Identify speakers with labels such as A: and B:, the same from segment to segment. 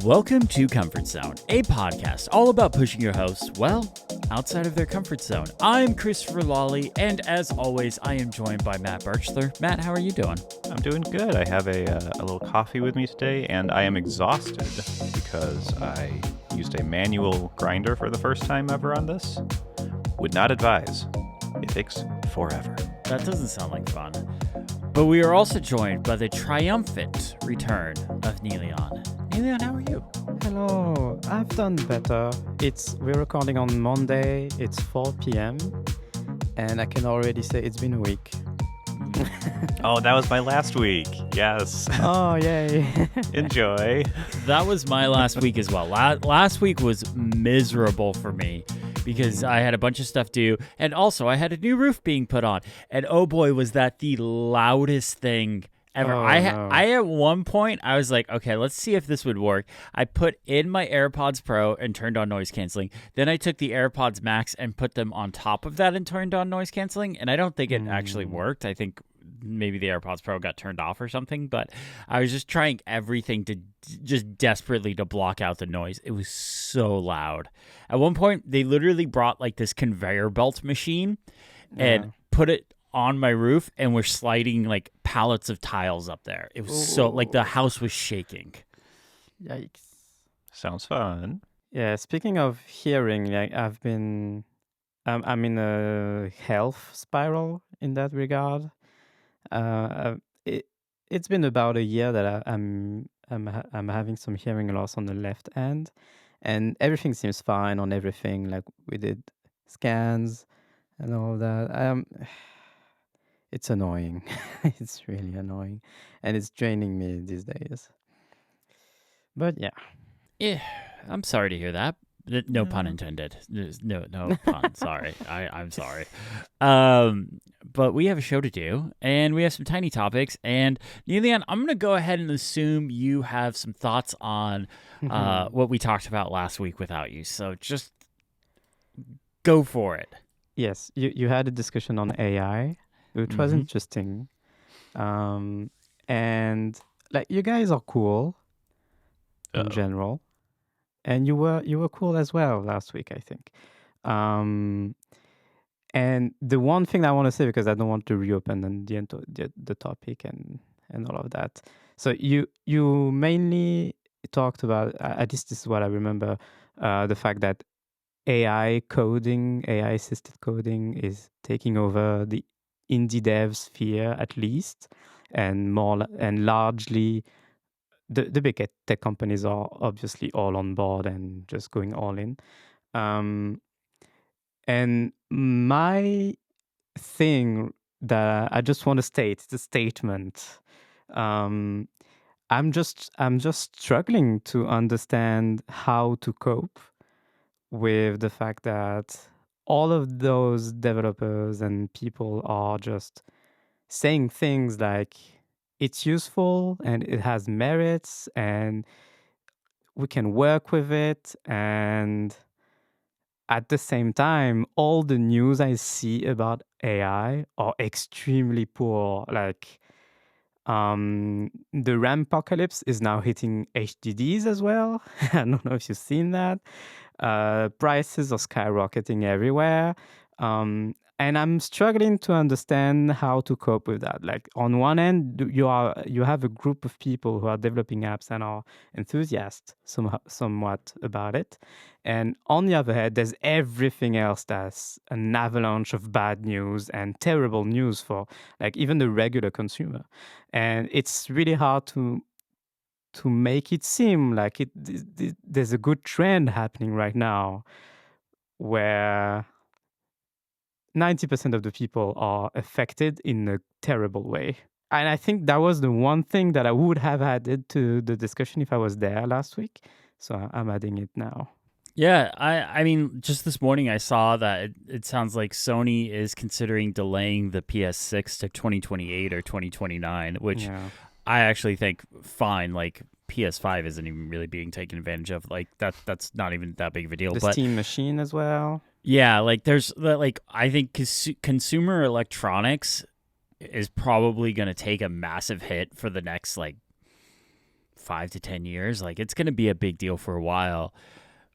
A: Welcome to Comfort Zone, a podcast all about pushing your hosts, outside of their comfort zone. I'm Christopher Lawley, and as always, I am joined by Matt Birchler. Matt, how are you doing?
B: I'm doing good. I have a little coffee with me today, and I am exhausted because I used a manual grinder for the first time ever on this. Would not advise. It takes forever.
A: That doesn't sound like fun. But we are also joined by the triumphant return of Niléane. Niléane, how are you?
C: Hello, I've done better. We're recording on Monday, it's 4 p.m. and I can already say it's been a week.
B: Oh, that was my last week. Yes.
C: Oh, yay.
B: Enjoy.
A: That was my last week as well. Last week was miserable for me because I had a bunch of stuff due, and also I had a new roof being put on, and oh boy, was that the loudest thing ever.
C: Oh,
A: I at one point, I was like, okay, let's see if this would work. I put in my AirPods Pro and turned on noise canceling. Then I took the AirPods Max and put them on top of that and turned on noise canceling, and I don't think it actually worked. I think maybe the AirPods Pro got turned off or something, but I was just trying everything to just desperately to block out the noise. It was so loud. At one point, they literally brought like this conveyor belt machine and put it on my roof, and we're sliding like pallets of tiles up there. It was so like the house was shaking.
C: Yikes.
B: Sounds fun.
C: Yeah, speaking of hearing, like I'm in a health spiral in that regard. It's been about a year that I'm having some hearing loss on the left end, and everything seems fine on everything. Like we did scans and all of that. It's annoying. It's really annoying, and it's draining me these days. But yeah.
A: Yeah, I'm sorry to hear that. No pun intended. There's no pun. Sorry. I'm sorry. But we have a show to do, and we have some tiny topics. And Niléane, I'm going to go ahead and assume you have some thoughts on what we talked about last week without you. So just go for it.
C: Yes, you had a discussion on AI, which was interesting. And like you guys are cool in general. And you were cool as well last week, I think. And the one thing I want to say, because I don't want to reopen the topic and all of that. So you mainly talked about, at least this is what I remember, the fact that AI-assisted coding is taking over the indie dev sphere at least, and largely the big tech companies are obviously all on board and just going all in. And my thing that I just want to state, it's a statement. I'm just struggling to understand how to cope with the fact that all of those developers and people are just saying things like, it's useful and it has merits and we can work with it. And at the same time, all the news I see about AI are extremely poor. Like the RAM apocalypse is now hitting HDDs as well. I don't know if you've seen that. Prices are skyrocketing everywhere. And I'm struggling to understand how to cope with that. Like on one end, you have a group of people who are developing apps and are enthusiastic somewhat about it. And on the other hand, there's everything else that's an avalanche of bad news and terrible news for like even the regular consumer. And it's really hard to make it seem like there's a good trend happening right now where 90% of the people are affected in a terrible way. And I think that was the one thing that I would have added to the discussion if I was there last week. So I'm adding it now.
A: Yeah, I mean, just this morning I saw that it sounds like Sony is considering delaying the PS6 to 2028 or 2029, which I actually think fine. Like PS5 isn't even really being taken advantage of. Like that's not even that big of a deal.
C: The Steam machine as well.
A: Yeah, like there's like I think consumer electronics is probably going to take a massive hit for the next like 5 to 10 years. Like, it's going to be a big deal for a while.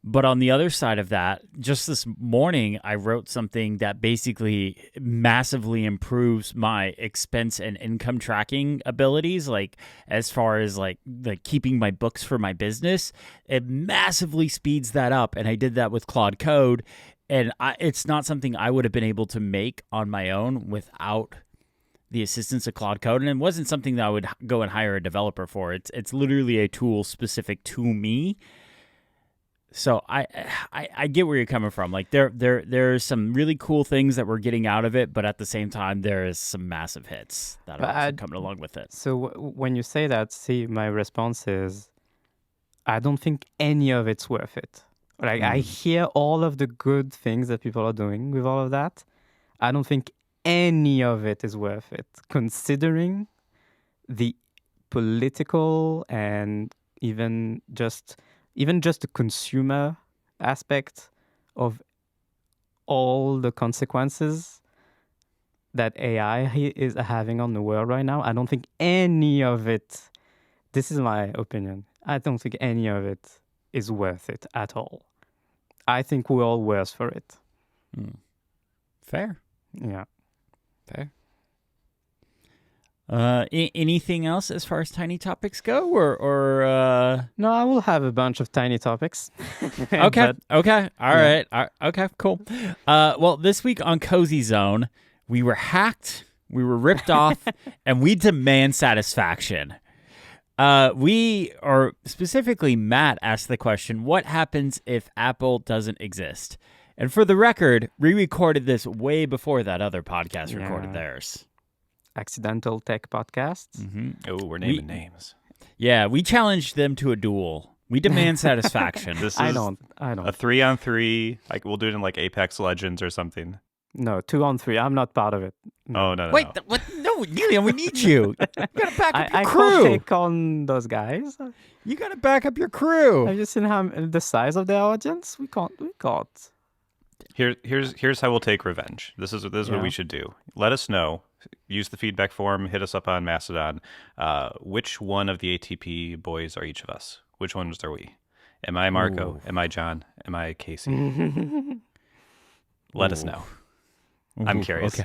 A: But on the other side of that, just this morning, I wrote something that basically massively improves my expense and income tracking abilities. Like, as far as like keeping my books for my business, it massively speeds that up. And I did that with Claude Code. And it's not something I would have been able to make on my own without the assistance of Claude Code. And it wasn't something that I would go and hire a developer for. It's literally a tool specific to me. So I get where you're coming from. Like there's some really cool things that we're getting out of it, but at the same time, there's some massive hits that are also coming along with it.
C: So when you say that, see, my response is, I don't think any of it's worth it. Like I hear all of the good things that people are doing with all of that. I don't think any of it is worth it, considering the political and even just the consumer aspect of all the consequences that AI is having on the world right now. I don't think any of it, this is my opinion, I don't think any of it is worth it at all. I think we're all worse for it.
A: Fair.
C: Yeah.
A: Fair. Anything else as far as tiny topics go, or
C: No, I will have a bunch of tiny topics.
A: Okay. All right. Okay, cool. Well, this week on Cozy Zone, we were hacked, we were ripped off, and we demand satisfaction. Specifically Matt asked the question, what happens if Apple doesn't exist? And for the record, we recorded this way before that other podcast recorded theirs.
C: Accidental Tech Podcasts.
A: Mm-hmm.
B: Oh, we're naming names.
A: Yeah, we challenged them to a duel. We demand satisfaction.
B: This is
C: I don't.
B: a 3-on-3. Like we'll do it in like Apex Legends or something.
C: No, 2-on-3. I'm not part of it. No.
B: Oh no.
A: Wait, what? No, Niléane, we need you. You gotta back up your
C: I
A: crew.
C: can't take on those guys.
A: You gotta back up your crew.
C: Have you seen the size of their audience? We can't.
B: Here's how we'll take revenge. This is what we should do. Let us know. Use the feedback form. Hit us up on Mastodon. Which one of the ATP boys are each of us? Which ones are we? Am I Marco? Ooh. Am I John? Am I Casey? Let us know. I'm curious.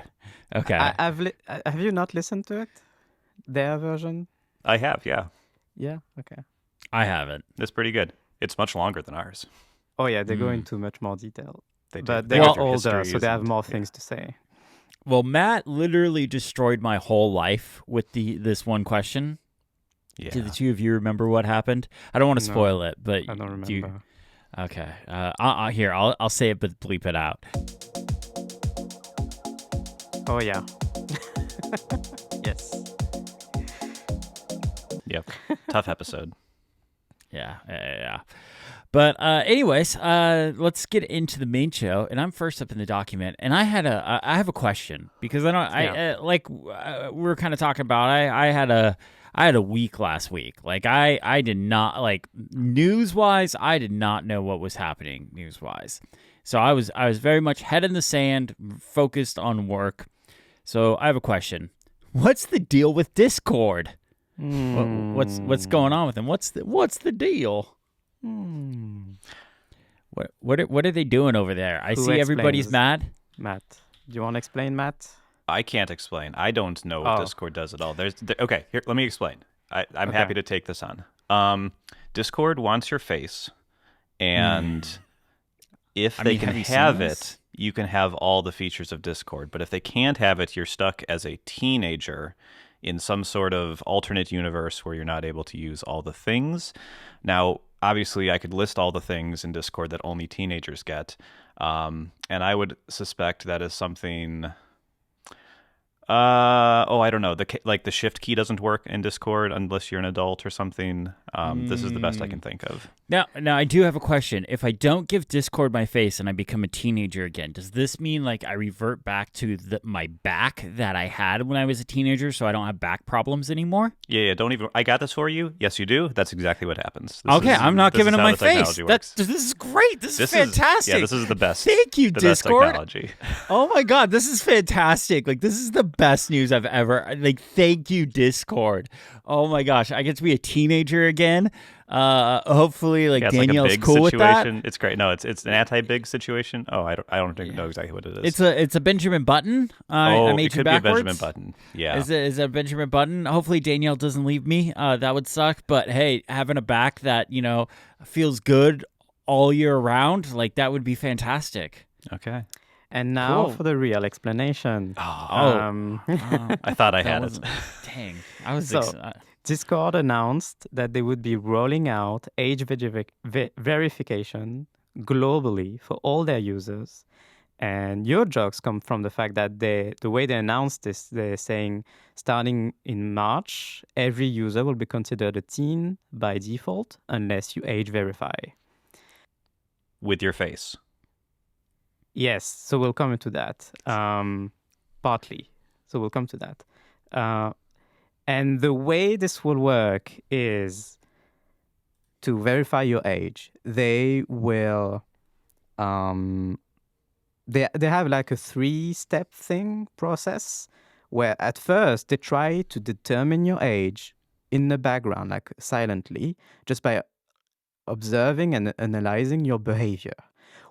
A: Okay.
C: Have you not listened to it? Their version?
B: I have, yeah.
C: Yeah? Okay.
A: I haven't.
B: It's pretty good. It's much longer than ours.
C: Oh, yeah. They go into much more detail.
B: They do.
C: But they're older, so they have more things to say.
A: Well, Matt literally destroyed my whole life with this one question.
B: Yeah.
A: Do the two of you remember what happened? I don't want to spoil it, but
C: I don't remember.
A: Okay. Here, I'll say it, but bleep it out.
C: Oh, yeah. Yes.
B: Yep. Tough episode.
A: Yeah. But anyways, let's get into the main show. And I'm first up in the document, and I have a question because we were kind of talking about. I had a week last week. Like I did not like news wise. I did not know what was happening news wise. So I was very much head in the sand, focused on work. So I have a question. What's the deal with Discord? What's going on with them? What's the deal? What are they doing over there? I see everybody's mad.
C: Matt, do you want to explain, Matt?
B: I can't explain. I don't know what Discord does at all. Okay, here, let me explain. I'm happy to take this on. Discord wants your face, and if they can have it, you can have all the features of Discord. But if they can't have it, you're stuck as a teenager in some sort of alternate universe where you're not able to use all the things. Now, obviously, I could list all the things in Discord that only teenagers get, and I would suspect that is something. I don't know. The shift key doesn't work in Discord unless you're an adult or something. This is the best I can think of.
A: Now I do have a question. If I don't give Discord my face and I become a teenager again, does this mean like I revert back to my back that I had when I was a teenager, so I don't have back problems anymore?
B: Yeah. Don't even. I got this for you. Yes, you do. That's exactly what happens.
A: I'm not giving him my face. This is great. This is fantastic.
B: This is the best.
A: Thank you,
B: the
A: Discord.
B: Best technology.
A: Oh my God, this is fantastic. Like this is the best news I've ever. Like, thank you, Discord. Oh my gosh, I get to be a teenager again. Hopefully, like
B: Yeah, it's
A: Danielle's
B: like a big
A: cool
B: situation.
A: with that.
B: It's great. No, it's an anti-big situation. Oh, I don't know exactly what it is.
A: It's a Benjamin Button. I'm
B: it
A: aging
B: could be a
A: backwards.
B: Benjamin Button. Yeah.
A: Is it a Benjamin Button? Hopefully Danielle doesn't leave me. That would suck. But hey, having a back that feels good all year round, like that would be fantastic.
B: Okay.
C: And now
A: Cool.
C: for the real explanation.
B: I thought I had it.
A: Dang, I was
C: So, Discord announced that they would be rolling out age verification globally for all their users. And your jokes come from the fact that the way they announced this, they're saying starting in March, every user will be considered a teen by default unless you age verify.
B: With your face.
C: Yes, so we'll come into that. Partly. So we'll come to that. And the way this will work is to verify your age. They will they have like a 3-step process where at first they try to determine your age in the background, like silently, just by observing and analyzing your behavior,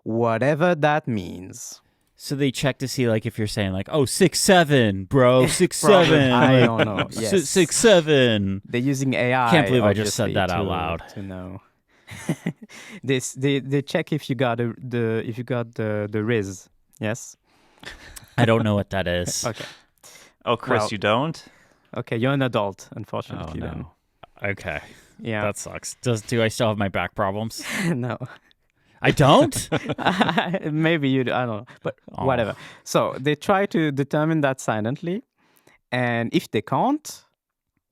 C: whatever that means.
A: So they check to see like if you're saying like 6'7", bro, 6'7".
C: I don't know. Yes.
A: 6'7".
C: They're using AI.
A: Can't believe I just said
C: obviously,
A: that out loud.
C: To know. They check if you got the Riz. Yes.
A: I don't know what that is.
C: Okay.
B: Oh, Chris,
C: Well,
B: you don't?
C: Okay, you're an adult,
B: Oh,
C: unfortunately.
B: no.
A: Okay,
C: Yeah.
A: that sucks. Do I still have my back problems?
C: No.
A: I don't.
C: Maybe you do. I don't know. But whatever. So they try to determine that silently. And if they can't,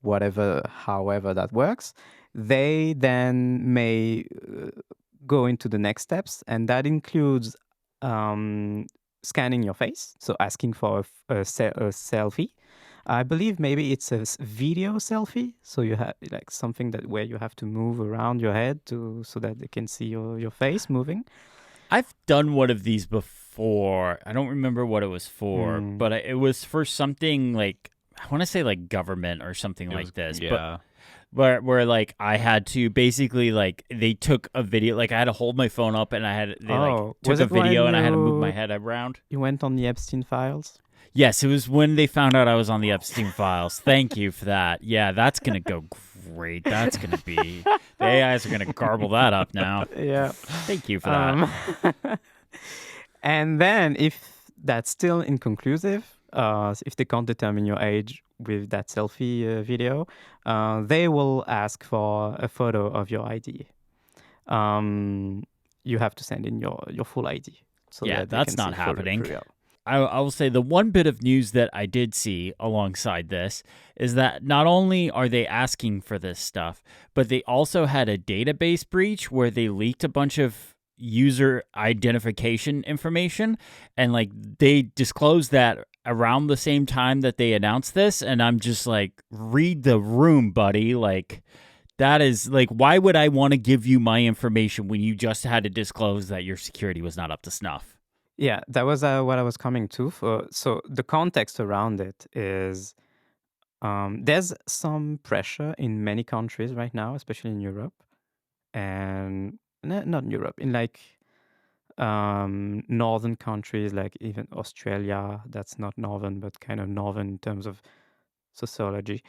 C: however that works, they then may go into the next steps. And that includes scanning your face. So asking for a selfie. I believe maybe it's a video selfie. So you have like something where you have to move around your head so that they can see your face moving.
A: I've done one of these before. I don't remember what it was for, but it was for something like, I want to say like government or something like this.
B: Yeah.
A: But where like I had to basically like they took a video, like I had to hold my phone up and took a video and I had to move my head around.
C: You went on the Epstein files?
A: Yes, it was when they found out I was on the Epstein files. Thank you for that. Yeah, that's going to go great. That's going to be... The AIs are going to garble that up now.
C: Yeah.
A: Thank you for that.
C: And then if that's still inconclusive, if they can't determine your age with that selfie video, they will ask for a photo of your ID. You have to send in your full ID. So
A: yeah,
C: that they
A: that's
C: can
A: not
C: see
A: happening.
C: for real.
A: I will say the one bit of news that I did see alongside this is that not only are they asking for this stuff, but they also had a database breach where they leaked a bunch of user identification information, and like they disclosed that around the same time that they announced this, and I'm just like, read the room, buddy. Like, that is like, why would I want to give you my information when you just had to disclose that your security was not up to snuff?
C: Yeah, that was what I was coming to. So the context around it is there's some pressure in many countries right now, especially in Europe, and not Europe, in like northern countries, like even Australia. That's not northern, but kind of northern in terms of sociology.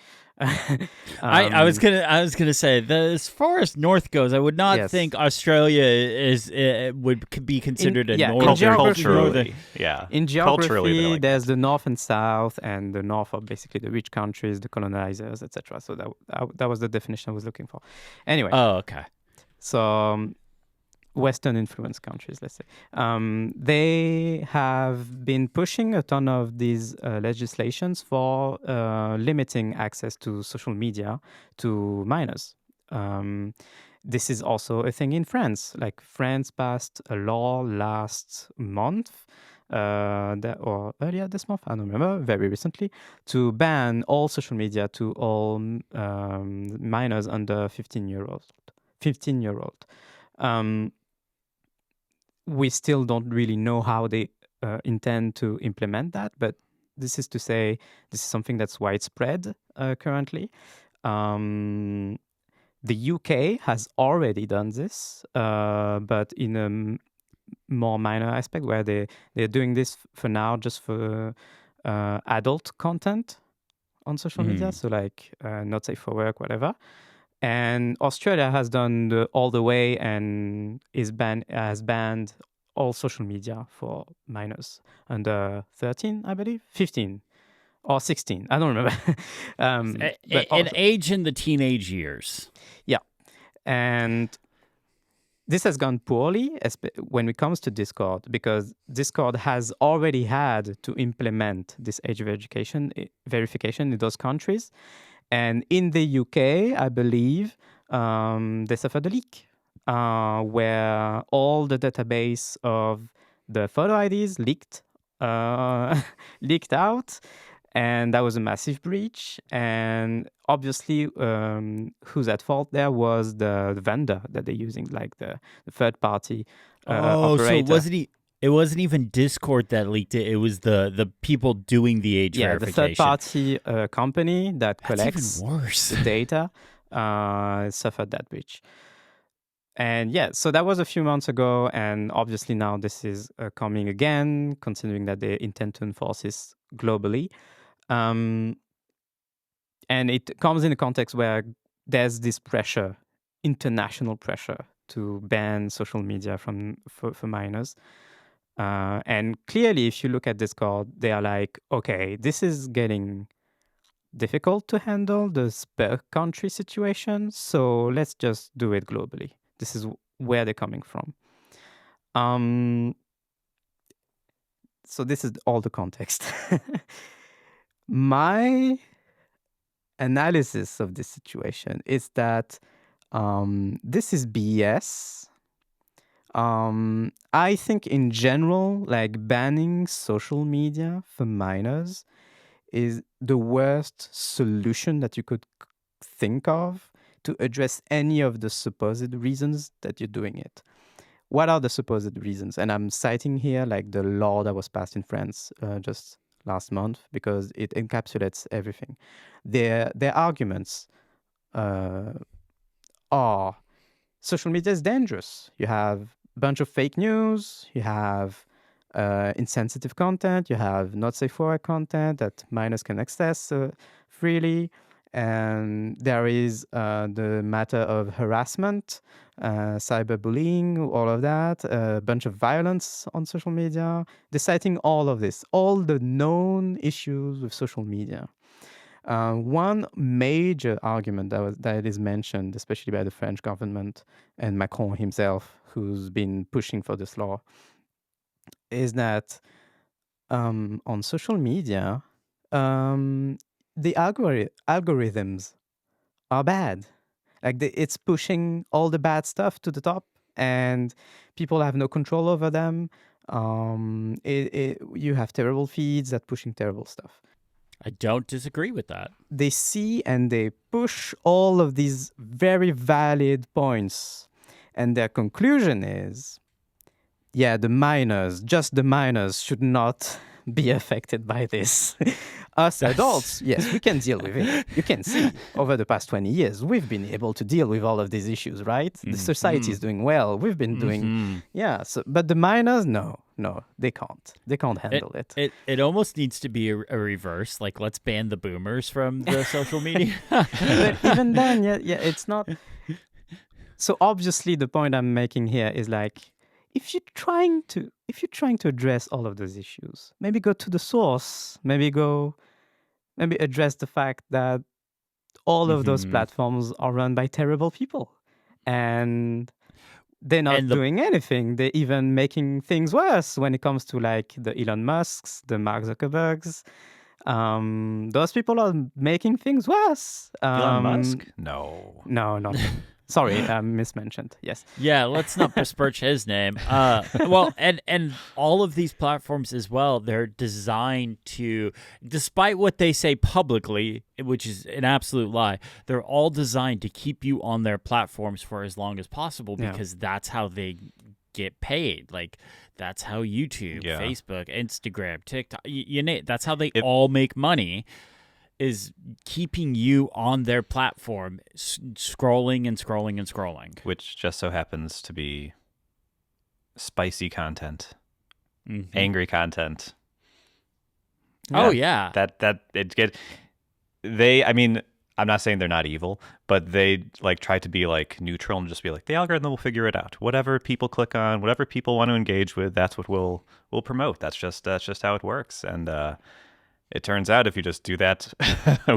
A: I was gonna say that as far as north goes, I would not think Australia would be considered a northern
B: culturally. Yeah,
C: in geography,
B: culturally, like
C: there's the north and south, and the north are basically the rich countries, the colonizers, etc. So that was the definition I was looking for. Anyway.
A: Oh, okay.
C: So Western influence countries, let's say, they have been pushing a ton of these legislations for limiting access to social media to minors. This is also a thing in France. Like France passed a law last month, or earlier this month, I don't remember, very recently, to ban all social media to all minors under 15-year-old. We still don't really know how they intend to implement that, but this is to say, this is something that's widespread currently. The UK has already done this, but in a more minor aspect, where they're doing this for now just for adult content on social media, so like not safe for work, whatever. And Australia has done all the way and has banned all social media for minors under 13, I believe, 15 or 16. I don't remember.
A: But an age in the teenage years.
C: Yeah, and this has gone poorly when it comes to Discord, because Discord has already had to implement this age verification in those countries. And in the UK, I believe, they suffered a leak where all the database of the photo IDs leaked out. And that was a massive breach. And obviously, who's at fault there was the vendor that they're using, like the third party operator.
A: So it wasn't even Discord that leaked it. It was the people doing the age verification.
C: The third party company that collects
A: even worse.
C: the data suffered that breach. And yeah, so that was a few months ago. And obviously now this is coming again, considering that they intend to enforce this globally. And it comes in a context where there's this pressure, international pressure, to ban social media for minors. And clearly, if you look at Discord, they are like, okay, this is getting difficult to handle, the per country situation, so let's just do it globally. This is where they're coming from. So this is all the context. My analysis of this situation is that this is BS. I think in general, like banning social media for minors is the worst solution that you could think of to address any of the supposed reasons that you're doing it. What are the supposed reasons? And I'm citing here like the law that was passed in France just last month, because it encapsulates everything. Their arguments are social media is dangerous. You have a bunch of fake news, you have insensitive content, you have not safe for work content that minors can access freely, and there is the matter of harassment, cyberbullying, all of that, a bunch of violence on social media. They're citing all of this, all the known issues with social media. One major argument that is mentioned, especially by the French government and Macron himself, who's been pushing for this law, is that on social media, the algorithms are bad. Like it's pushing all the bad stuff to the top, and people have no control over them. You have terrible feeds that pushing terrible stuff.
A: I don't disagree with that.
C: They see and they push all of these very valid points. And their conclusion is, yeah, just the minors should not be affected by this. Us adults, yes, we can deal with it. You can see over the past 20 years, we've been able to deal with all of these issues, right? The society is doing well. We've been doing, but the minors, no, they can't. They can't handle it.
A: It almost needs to be a reverse. Like, let's ban the boomers from the social media.
C: But even then, it's not. So obviously, the point I'm making here is like, if you're trying to address all of those issues, maybe go to the source. Maybe address the fact that all of those platforms are run by terrible people, and they're not doing anything. They're even making things worse when it comes to like the Elon Musks, the Mark Zuckerbergs. Those people are making things worse.
B: Elon Musk? No,
C: not. Sorry, mismentioned. Yes.
A: Yeah, let's not besmirch his name. Well, and all of these platforms as well, they're designed to, despite what they say publicly, which is an absolute lie, they're all designed to keep you on their platforms for as long as possible, because that's how they get paid. Like that's how YouTube,
B: Yeah.
A: Facebook, Instagram, TikTok, that's how they
B: It-
A: all make money, is keeping you on their platform, scrolling and scrolling and scrolling.
B: Which just so happens to be spicy content,
A: Mm-hmm.
B: angry content.
A: Oh yeah.
B: I mean, I'm not saying they're not evil, but they like try to be like neutral and just be like the algorithm will figure it out. Whatever people click on, whatever people want to engage with, that's what we'll promote. That's just how it works. And it turns out if you just do that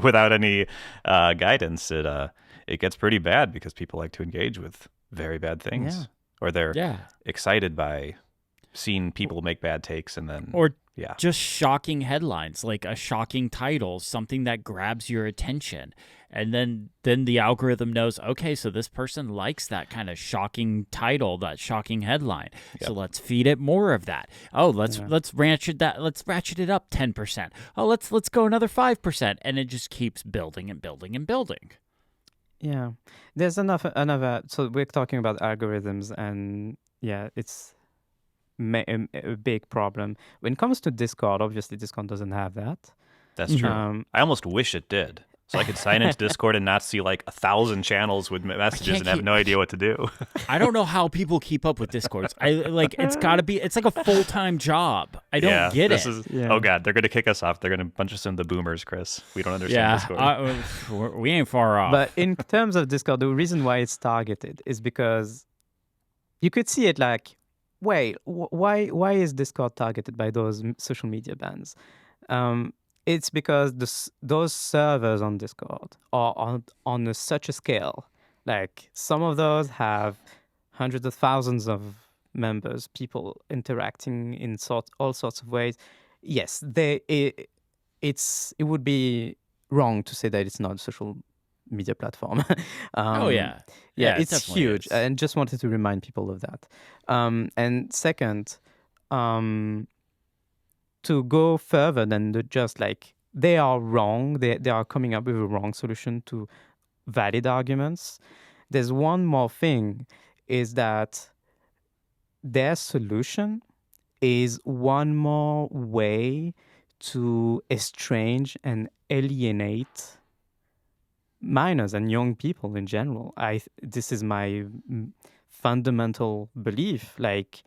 B: without any guidance, it gets pretty bad because people like to engage with very bad things,
C: Yeah.
B: or they're
A: Yeah.
B: excited by seeing people make bad takes and then
A: Or
B: yeah.
A: just shocking headlines, like a shocking title, something that grabs your attention. And then the algorithm knows, okay, so this person likes that kind of shocking title, that shocking headline. So let's feed it more of that. Oh, let's ratchet it up 10%. Oh, let's go another 5%. And it just keeps building and building and building.
C: Yeah. There's another. So we're talking about algorithms, and yeah, it's a big problem when it comes to Discord. Obviously, Discord doesn't have that.
B: That's true. I almost wish it did. So I could sign into Discord and not see like 1,000 channels with messages and have no idea what to do.
A: I don't know how people keep up with Discords. It's like a full-time job. I don't get it.
B: Oh God, they're going to kick us off. They're going to bunch us into the boomers, Chris. We don't understand Discord.
A: We ain't far off.
C: But in terms of Discord, the reason why it's targeted is because you could see it like, wait, why is Discord targeted by those social media bans? It's because those servers on Discord are on such a scale. Like some of those have hundreds of thousands of members, people interacting in all sorts of ways. Yes, it would be wrong to say that it's not a social media platform.
A: yeah,
C: it's huge, and just wanted to remind people of that. And second, to go further than just like they are wrong, they are coming up with a wrong solution to valid arguments. There's one more thing, is that their solution is one more way to estrange and alienate minors and young people in general. This is my fundamental belief. Like,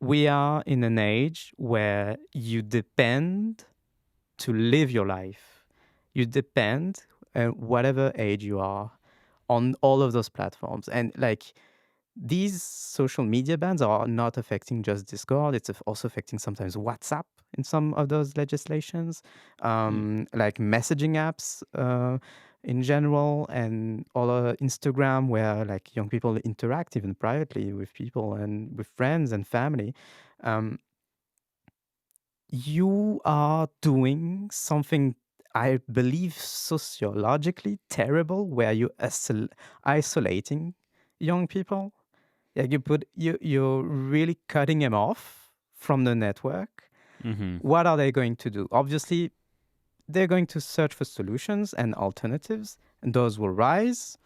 C: we are in an age where you depend to live your life. You depend, whatever age you are, on all of those platforms. And like, these social media bans are not affecting just Discord. It's also affecting sometimes WhatsApp in some of those legislations, like messaging apps in general, and all Instagram, where like young people interact even privately with people and with friends and family. You are doing something, I believe, sociologically terrible, where you're isolating young people. Yeah, you're really cutting them off from the network.
A: Mm-hmm.
C: What are they going to do? Obviously, they're going to search for solutions and alternatives, and those will rise.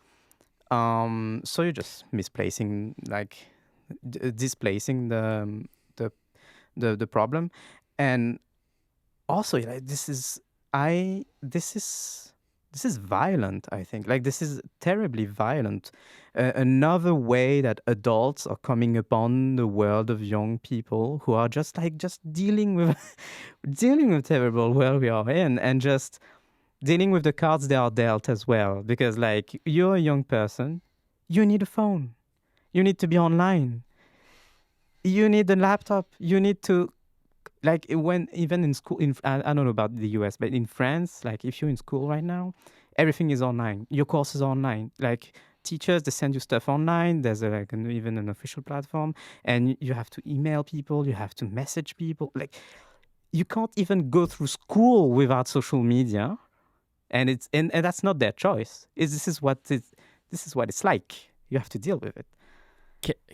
C: So you're just misplacing, like displacing the problem, and also like this is violent. I think like this is terribly violent. Another way that adults are coming upon the world of young people who are just dealing with terrible world we are in, and just dealing with the cards they are dealt as well. Because like, you're a young person, you need a phone, you need to be online, you need a laptop, you need to, like, when even in school, I don't know about the US, but in France, like if you're in school right now, everything is online. Your courses are online. Like, teachers, they send you stuff online. There's even an official platform, and you have to email people, you have to message people. Like, you can't even go through school without social media, and and that's not their choice. This is what it's like. You have to deal with it.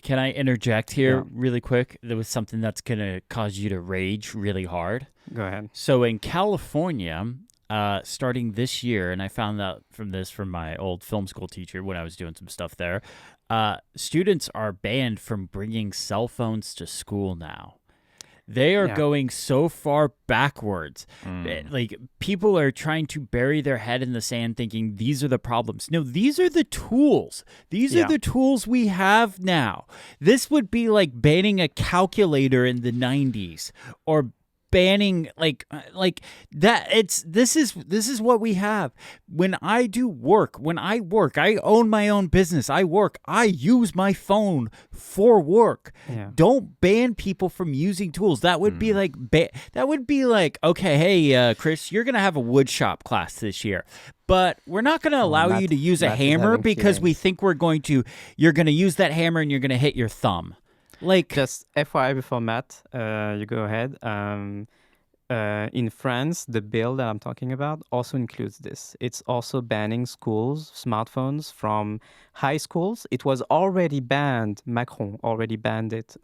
A: Can I interject here really quick? There was something that's going to cause you to rage really hard.
C: Go ahead.
A: So in California, starting this year, and I found out from my old film school teacher when I was doing some stuff there. Students are banned from bringing cell phones to school now. They are going so far backwards. Like, people are trying to bury their head in the sand thinking these are the problems. No, these are the tools. These are the tools we have now. This would be like banning a calculator in the 90s, or banning like that. This is what we have. When I work, I own my own business, I use my phone for work. Don't ban people from using tools. That would be like okay, hey, Chris, you're gonna have a wood shop class this year, but we're not going to allow you to use a hammer because we think you're going to use that hammer and you're going to hit your thumb. Like,
C: just FYI before Matt, you go ahead. In France, the bill that I'm talking about also includes this. It's also banning schools, smartphones from high schools. It was already banned. Macron already banned it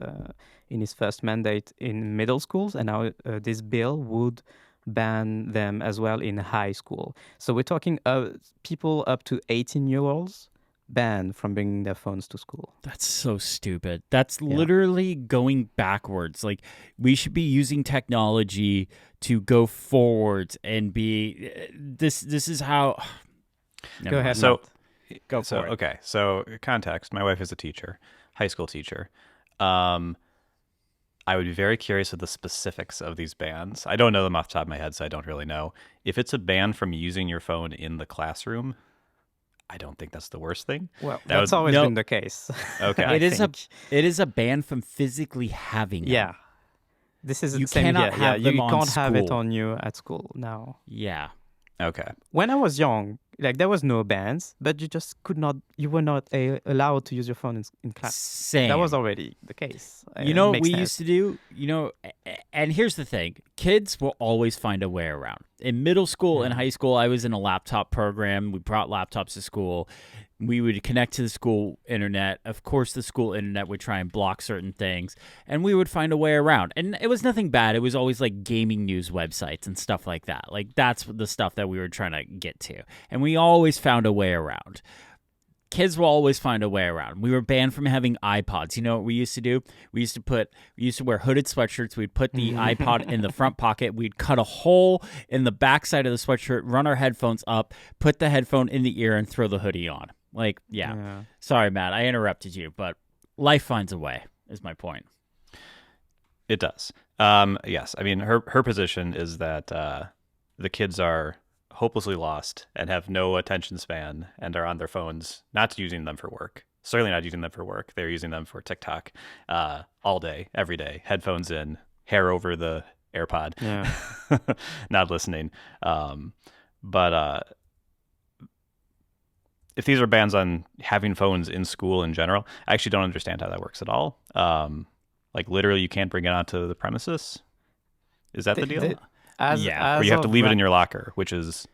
C: in his first mandate in middle schools, and now this bill would ban them as well in high school. So we're talking people up to 18-year-olds banned from bringing their phones to school.
A: That's so stupid. That's literally going backwards. Like, we should be using technology to go forwards and be this is how
C: Go ahead.
B: So
C: go for it.
B: Okay, so context, my wife is a teacher, high school teacher. I would be very curious of the specifics of these bans. I don't know them off the top of my head, so I don't really know. If it's a ban from using your phone in the classroom, I don't think that's the worst thing.
C: Well, that's always been the case.
B: Okay.
A: It is a ban from physically having them.
C: Yeah. This is
A: you
C: the same
A: cannot
C: here.
A: have them
C: you
A: on
C: can't have it
A: school.
C: on you at school now.
A: Yeah.
B: Okay.
C: When I was young, like, there was no bans, but you were not allowed to use your phone in class.
A: Same.
C: That was already the case.
A: You know what we used to do? And here's the thing. Kids will always find a way around. In middle school and high school, I was in a laptop program. We brought laptops to school. We would connect to the school internet. Of course, the school internet would try and block certain things, and we would find a way around. And it was nothing bad. It was always like gaming news websites and stuff like that. Like, that's the stuff that we were trying to get to. And we always found a way around. Kids will always find a way around. We were banned from having iPods. You know what we used to do? We used to wear hooded sweatshirts. We'd put the iPod in the front pocket. We'd cut a hole in the backside of the sweatshirt, run our headphones up, put the headphone in the ear, and throw the hoodie on. Like, yeah. Sorry, Matt, I interrupted you, but life finds a way, is my point.
B: It does. Yes. I mean, her position is that the kids are hopelessly lost and have no attention span and are on their phones, not using them for work. Certainly not using them for work. They're using them for TikTok all day, every day. Headphones in, hair over the AirPod, not listening. But if these are bans on having phones in school in general, I actually don't understand how that works at all. Like, literally, you can't bring it onto the premises? Is that the deal? Or you have to leave it in your locker, which is...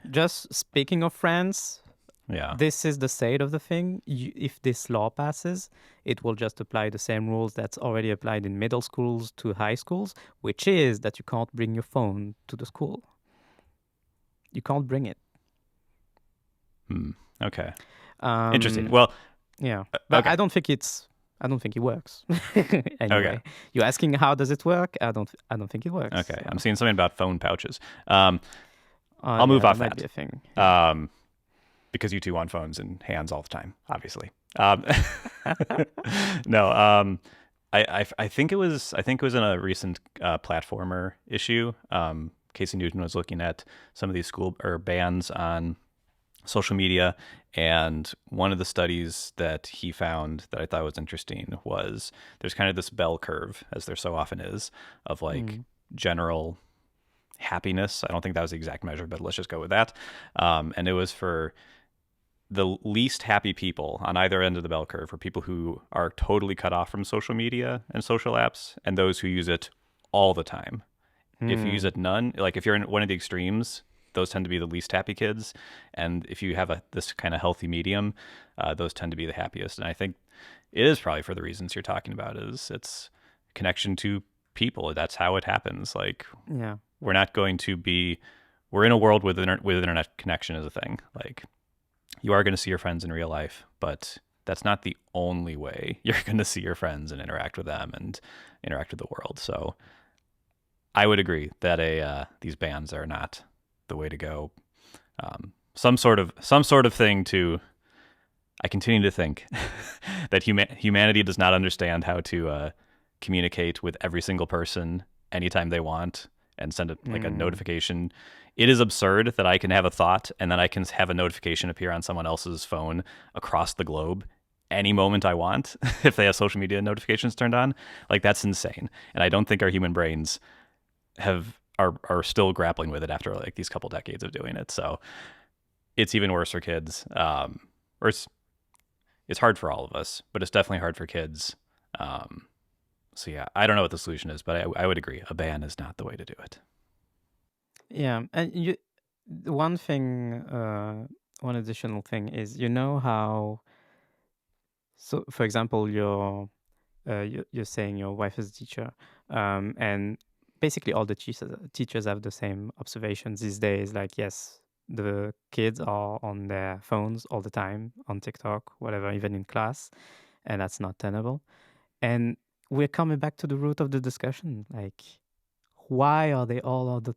C: Just speaking of France,
B: yeah,
C: this is the state of the thing. If this law passes, it will just apply the same rules that's already applied in middle schools to high schools, which is that you can't bring your phone to the school. You can't bring it.
B: Okay. Interesting. Well,
C: yeah, but
B: okay.
C: I don't think it works. Anyway,
B: Okay.
C: You're asking how does it work? I don't think it works.
B: Okay. I'm seeing something about phone pouches. I'll move off
C: might
B: that.
C: Be a thing.
B: Because you two want phones in hands all the time, obviously. No. I think it was in a recent platformer issue. Casey Newton was looking at some of these school or bans on social media, and one of the studies that he found that I thought was interesting was there's kind of this bell curve, as there so often is, of like general happiness. I don't think that was the exact measure, but let's just go with that. And it was for the least happy people on either end of the bell curve, for people who are totally cut off from social media and social apps, and those who use it all the time. If you use it none, like if you're in one of the extremes, those tend to be the least happy kids. And if you have this kind of healthy medium, those tend to be the happiest. And I think it is probably for the reasons you're talking about, is it's connection to people. That's how it happens. Like, we're not going to be we're in a world with internet connection is a thing. Like, you are going to see your friends in real life, but that's not the only way you're going to see your friends and interact with them and interact with the world. So I would agree that these bans are not the way to go. Some sort of thing to. I continue to think that humanity does not understand how to communicate with every single person anytime they want and send a notification. It is absurd that I can have a thought and then I can have a notification appear on someone else's phone across the globe any moment I want if they have social media notifications turned on. Like, that's insane. And I don't think our human brains are still grappling with it after like these couple decades of doing it. So it's even worse for kids. Or it's hard for all of us, but it's definitely hard for kids. So yeah, I don't know what the solution is, but I would agree. A ban is not the way to do it.
C: Yeah, and one thing, one additional thing is, how. So, for example, you're saying your wife is a teacher, and basically all the teachers have the same observations these days. Like, yes, the kids are on their phones all the time, on TikTok, whatever, even in class, and that's not tenable. And we're coming back to the root of the discussion, like, why are they all the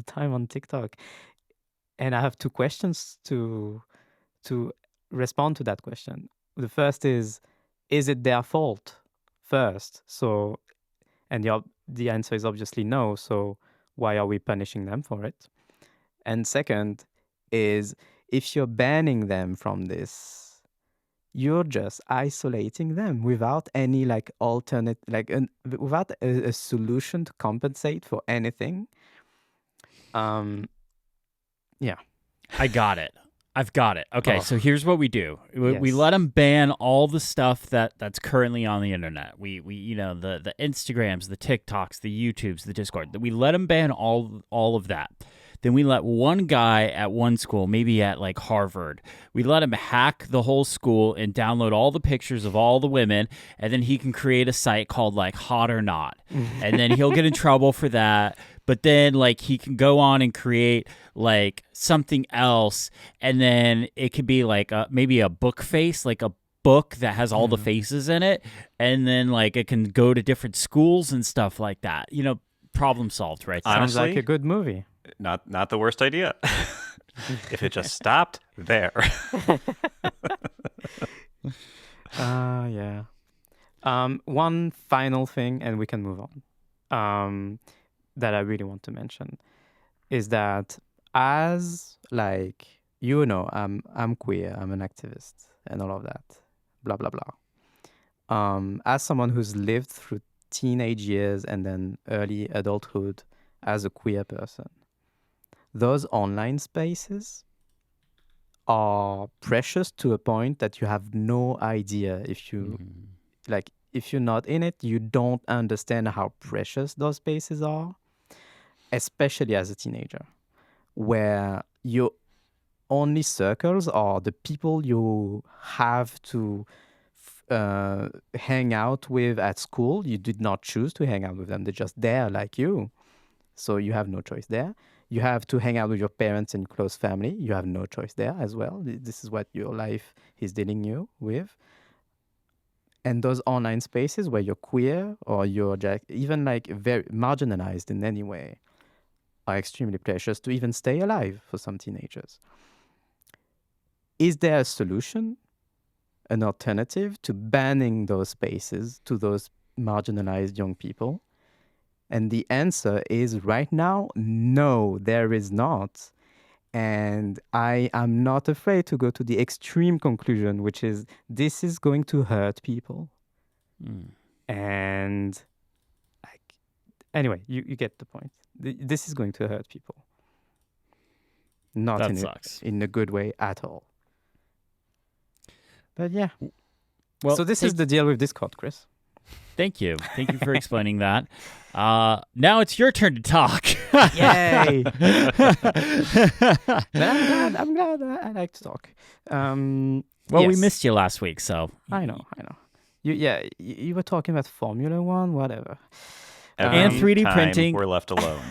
C: time on TikTok? And I have two questions to respond to that question. The first is it their fault first? So, and the answer is obviously no. So why are we punishing them for it? And second is, if you're banning them from this, you're just isolating them without any like alternate, like without a solution to compensate for anything. Yeah.
A: I got it. I've got it. Okay, so here's what we do. We
C: Yes.
A: let them ban all the stuff that's currently on the internet. We the Instagrams, the TikToks, the YouTubes, the Discord. We let them ban all of that. Then we let one guy at one school, maybe at like Harvard, we let him hack the whole school and download all the pictures of all the women, and then he can create a site called like Hot or Not. And then he'll get in trouble for that. But then like he can go on and create like something else, and then it could be like maybe a book face, like a book that has all the faces in it, and then like it can go to different schools and stuff like that. Problem solved, right?
C: Sounds
B: Honestly,
C: like a good movie.
B: Not the worst idea. If it just stopped there.
C: Yeah. One final thing, and we can move on. That I really want to mention is that, as like I'm queer, I'm an activist, and all of that, blah blah blah. As someone who's lived through teenage years and then early adulthood as a queer person, those online spaces are precious to a point that you have no idea. If you if you're not in it, you don't understand how precious those spaces are, especially as a teenager, where your only circles are the people you have to hang out with at school. You did not choose to hang out with them. They're just there like you. So you have no choice there. You have to hang out with your parents and close family. You have no choice there as well. This is what your life is dealing you with. And those online spaces where you're queer or you're even like very marginalized in any way are extremely precious to even stay alive for some teenagers. Is there a solution, an alternative to banning those spaces to those marginalized young people? And the answer is right now, no, there is not. And I am not afraid to go to the extreme conclusion, which is this is going to hurt people. And anyway, you get the point. This is going to hurt people. Not in a good way at all. But yeah. Well, so this is the deal with Discord, Chris.
A: Thank you. Thank you for explaining that. Now it's your turn to talk.
C: Yay! I'm glad. I like to talk.
A: We missed you last week, so.
C: I know. You were talking about Formula One, whatever.
A: And 3D printing.
B: We're left alone.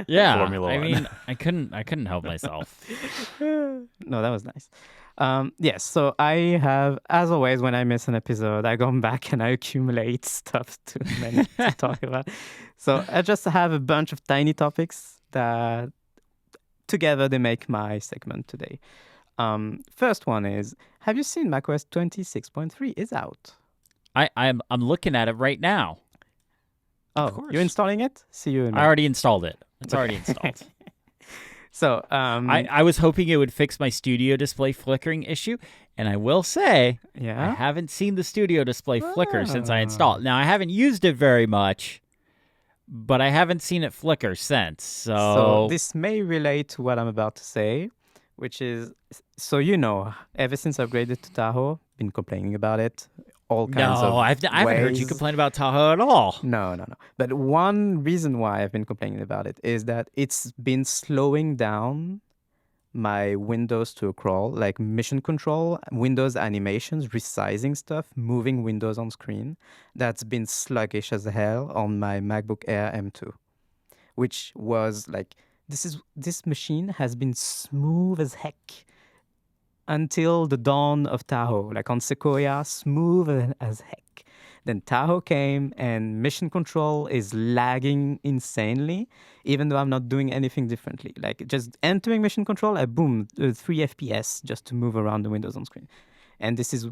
A: Yeah,
B: Formula
A: I
B: One.
A: mean, I couldn't help myself.
C: No, that was nice. Yes, so I have, as always, when I miss an episode, I go back and I accumulate stuff too many to talk about. So I just have a bunch of tiny topics that together they make my segment today. First one is, have you seen macOS 26.3 is out?
A: I'm looking at it right now.
C: Oh,
B: course.
C: you're installing it? See you in a
A: I
C: minute.
A: already installed it. It's already installed.
C: So,
A: I was hoping it would fix my studio display flickering issue, and I will say I
C: yeah.
A: haven't seen the studio display flicker since I installed. Now, I haven't used it very much, but I haven't seen it flicker since.
C: So
A: So,
C: this may relate to what I'm about to say, which is, so ever since I upgraded to Tahoe, been complaining about it, all kinds of
A: no, I haven't heard you
C: ways.
A: complain about Tahoe at all.
C: No. But one reason why I've been complaining about it is that it's been slowing down my Windows to a crawl, like mission control, Windows animations, resizing stuff, moving Windows on screen. That's been sluggish as hell on my MacBook Air M2, which was like, this machine has been smooth as heck until the dawn of Tahoe, like on Sequoia, smooth as heck. Then Tahoe came and mission control is lagging insanely, even though I'm not doing anything differently. Like just entering mission control, boom, 3 FPS just to move around the windows on screen. And this is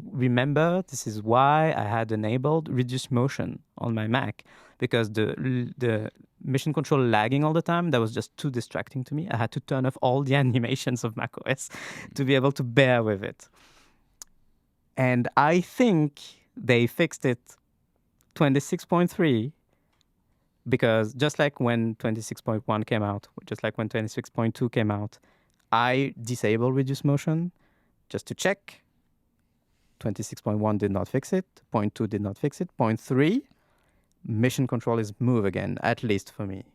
C: why I had enabled reduced motion on my Mac, because the mission control lagging all the time, that was just too distracting to me. I had to turn off all the animations of macOS to be able to bear with it. And I think they fixed it 26.3, because just like when 26.1 came out, just like when 26.2 came out, I disabled reduced motion just to check. 26.1 did not fix it. 0.2 did not fix it. 0.3, mission control is smooth again, at least for me.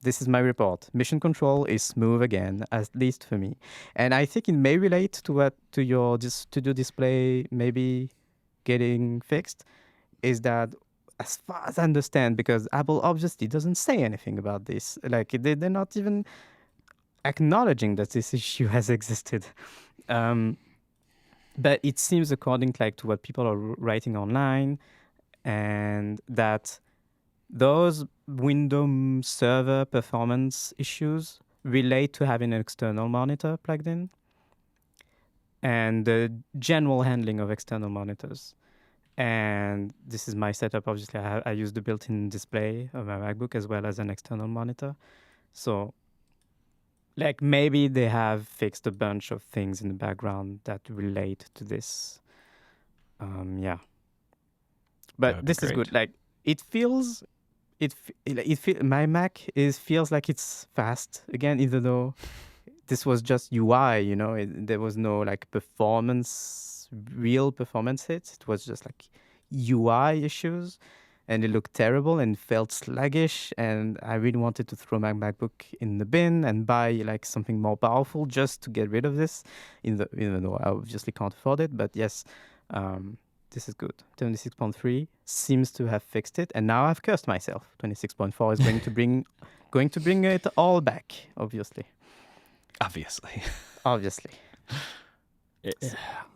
C: This is my report. Mission control is smooth again, at least for me. And I think it may relate to your to-do display maybe getting fixed, is that, as far as I understand, because Apple obviously doesn't say anything about this. Like, they're not even acknowledging that this issue has existed. But it seems, according to what people are writing online, and that those Windows Server performance issues relate to having an external monitor plugged in and the general handling of external monitors. And this is my setup. Obviously, I use the built-in display of my MacBook as well as an external monitor. So, maybe they have fixed a bunch of things in the background that relate to this. Yeah. But this is good. It feels, my Mac feels like it's fast again, even though this was just UI. There was no real performance hits. It was just UI issues, and it looked terrible and felt sluggish. And I really wanted to throw my MacBook in the bin and buy something more powerful just to get rid of this, even though I obviously can't afford it. But yes, this is good. 26.3 seems to have fixed it, and now I've cursed myself. 26.4 is going to bring it all back. Obviously.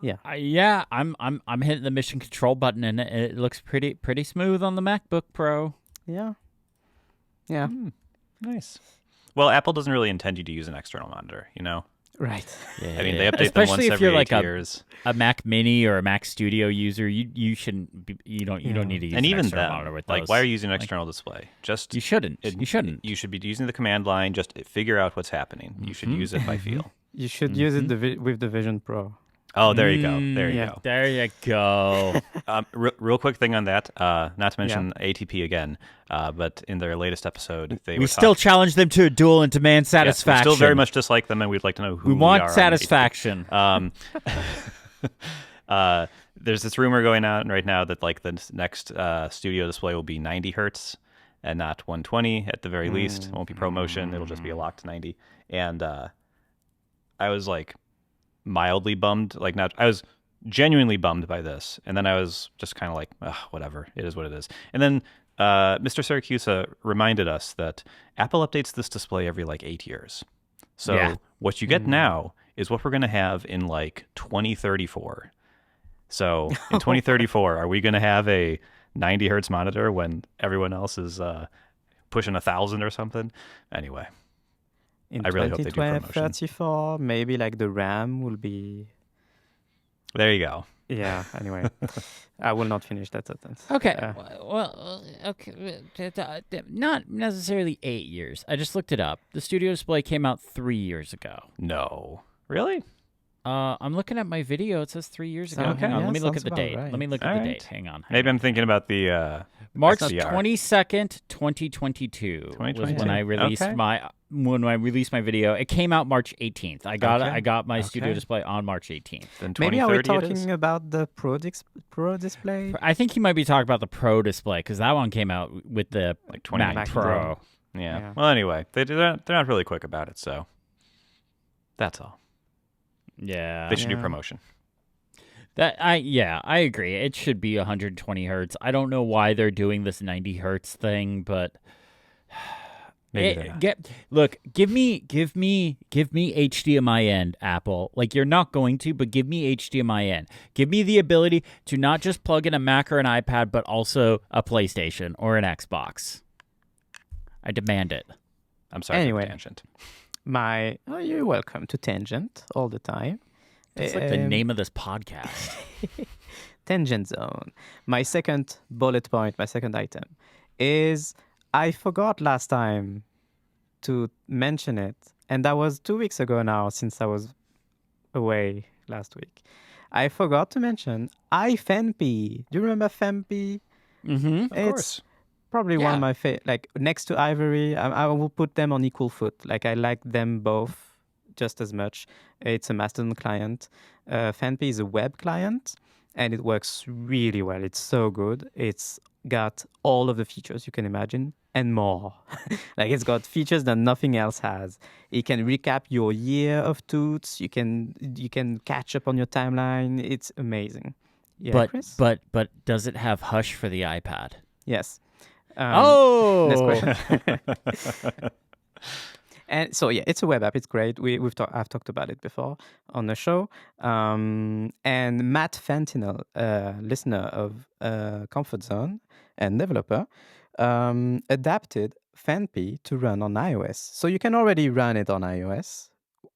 A: Yeah, I'm hitting the mission control button, and it looks pretty smooth on the MacBook Pro.
C: Yeah.
B: Nice. Well, Apple doesn't really intend you to use an external monitor,
C: Right.
B: I mean, they update
A: Especially
B: them once
A: if you're
B: every 8 years.
A: a Mac Mini or a Mac Studio user, you shouldn't be, you don't need to use
B: And
A: an
B: even
A: external
B: then,
A: monitor with those.
B: why are you using an external display? Just
A: You shouldn't. You shouldn't.
B: You should be using the command line. Just figure out what's happening. You should use it by feel.
C: You should use it with the Vision Pro.
B: Oh, there you go. There you go.
A: There you go.
B: Real quick thing on that. Not to mention ATP again, but in their latest episode,
A: We still challenge them to a duel and demand
B: Yes,
A: satisfaction.
B: we still very much dislike them, and we'd like to know who
A: We
B: we
A: want
B: are on
A: satisfaction.
B: There's this rumor going on right now that the next studio display will be 90 hertz and not 120 at the very least. It won't be ProMotion. It'll just be a locked 90. And I was mildly bummed. I was genuinely bummed by this. And then I was just kind of whatever. It is what it is. And then Mr. Syracusa reminded us that Apple updates this display every like 8 years. So
A: Yeah.
B: what you get now is what we're going to have in like 2034. So in 2034, are we going to have a 90 hertz monitor when everyone else is pushing 1,000 or something? Anyway,
C: In
B: I really hope they do promotion.
C: 2034, maybe like the RAM will be.
B: There you go.
C: Yeah. Anyway, I will not finish that sentence.
A: Okay. Okay. Not necessarily 8 years. I just looked it up. The Studio Display came out 3 years ago.
B: No. Really?
A: I'm looking at my video. It says 3 years ago.
C: Okay.
A: Hang on.
C: Yeah,
A: Let me look
C: sounds
A: at the
C: about
A: date.
C: right.
A: Let me look at
B: All
A: the
B: right.
A: date. Hang on.
B: Maybe I'm thinking about the
A: March
B: XDR.
A: 22nd, 2022 was when I released
B: Okay.
A: my video. It came out March 18th. I got my Studio
B: Okay.
A: Display on March 18th.
B: Then
C: Maybe are we
B: 2030 it is?
C: talking about the Pro display?
A: I think he might be talking about the Pro Display because that one came out with the
B: Like
A: Mac
B: 2019.
A: Pro.
B: Yeah.
C: Yeah.
B: Well, anyway, they're not really quick about it, so that's all.
A: Yeah.
B: They should do
C: Yeah.
B: promotion.
A: I agree. It should be 120 hertz. I don't know why they're doing this 90 hertz thing, but
B: Maybe they're not.
A: give me HDMI end, Apple. Like you're not going to, but give me HDMI end. Give me the ability to not just plug in a Mac or an iPad, but also a PlayStation or an Xbox. I demand it.
B: I'm sorry
C: Anyway.
B: for the tangent.
C: You're welcome to Tangent all the time.
A: That's like the name of this podcast.
C: Tangent Zone. My second bullet point, my second item is I forgot last time to mention it, and that was 2 weeks ago now since I was away last week. I forgot to mention iPhanpy. Do you remember Phanpy?
A: Mm-hmm.
B: Of course.
C: Probably one
A: Yeah.
C: of my favorite. Like next to Ivory, I will put them on equal foot. Like I like them both just as much. It's a Mastodon client. Phanpy is a web client, and it works really well. It's so good. It's got all of the features you can imagine and more. Like it's got features that nothing else has. It can recap your year of toots. You can catch up on your timeline. It's amazing. Yeah, Chris?
A: but does it have Hush for the iPad?
C: Yes.
A: Next
C: question. And so yeah, it's a web app. It's great. I've talked about it before on the show. And Matt Fentanyl, listener of Comfort Zone and developer, adapted Phanpy to run on iOS. So you can already run it on iOS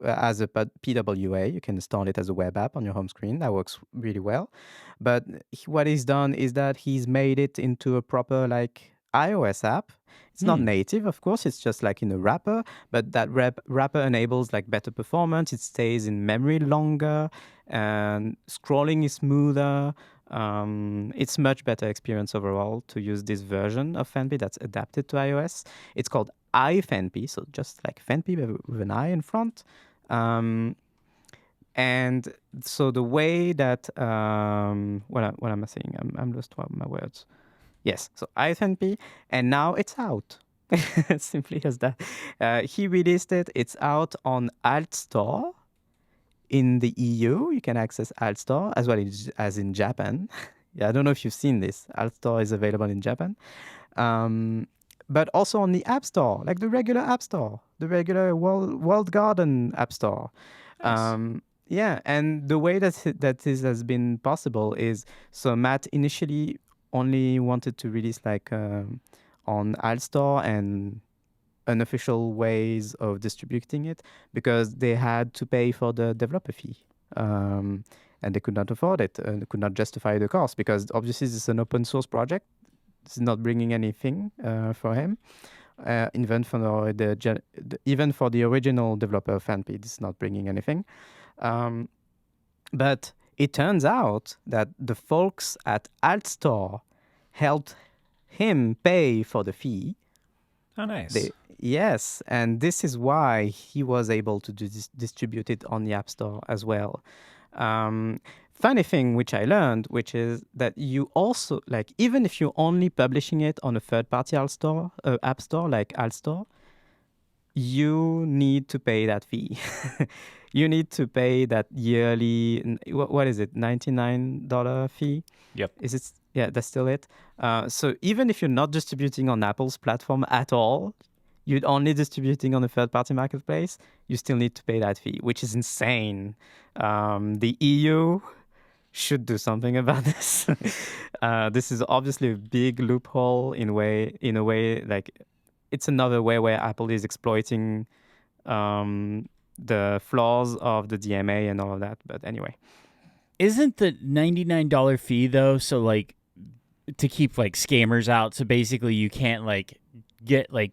C: as a PWA. You can install it as a web app on your home screen. That works really well. But what he's done is that he's made it into a proper like iOS app. It's not native, of course. It's just like in a wrapper, but that wrapper enables like better performance. It stays in memory longer, and scrolling is smoother. It's much better experience overall to use this version of Phanpy that's adapted to iOS. It's called iPhanpy, so just like Phanpy with an I in front. And so the way that what am I saying? I'm lost my words. Yes, so iPhanpy, and now it's out. Simply as that. He released it. It's out on AltStore in the EU. You can access AltStore as well as in Japan. Yeah, I don't know if you've seen this. AltStore is available in Japan. But also on the App Store, like the regular App Store, the regular World Garden App Store.
B: Nice.
C: Yeah, and the way that this has been possible is, so Matt initially only wanted to release like on AltStore and unofficial ways of distributing it because they had to pay for the developer fee. And they could not afford it and could not justify the cost because obviously this is an open source project. It's not bringing anything for him. Even for the original developer of Phanpy, it's not bringing anything. But it turns out that the folks at AltStore helped him pay for the fee.
B: Oh, nice.
C: Yes, and this is why he was able to distribute it on the App Store as well. Funny thing which I learned, which is that you also, like, even if you're only publishing it on a third-party App Store like AltStore, you need to pay that fee. You need to pay that yearly, what is it, $99 fee?
B: Yep.
C: Is it Yeah, that's still it. So even if you're not distributing on Apple's platform at all, you're only distributing on a third-party marketplace, you still need to pay that fee, which is insane. The EU should do something about this. This is obviously a big loophole in a way, like it's another way where Apple is exploiting the flaws of the DMA and all of that. But anyway,
A: Isn't the $99 fee though? So like to keep like scammers out. So basically, you can't like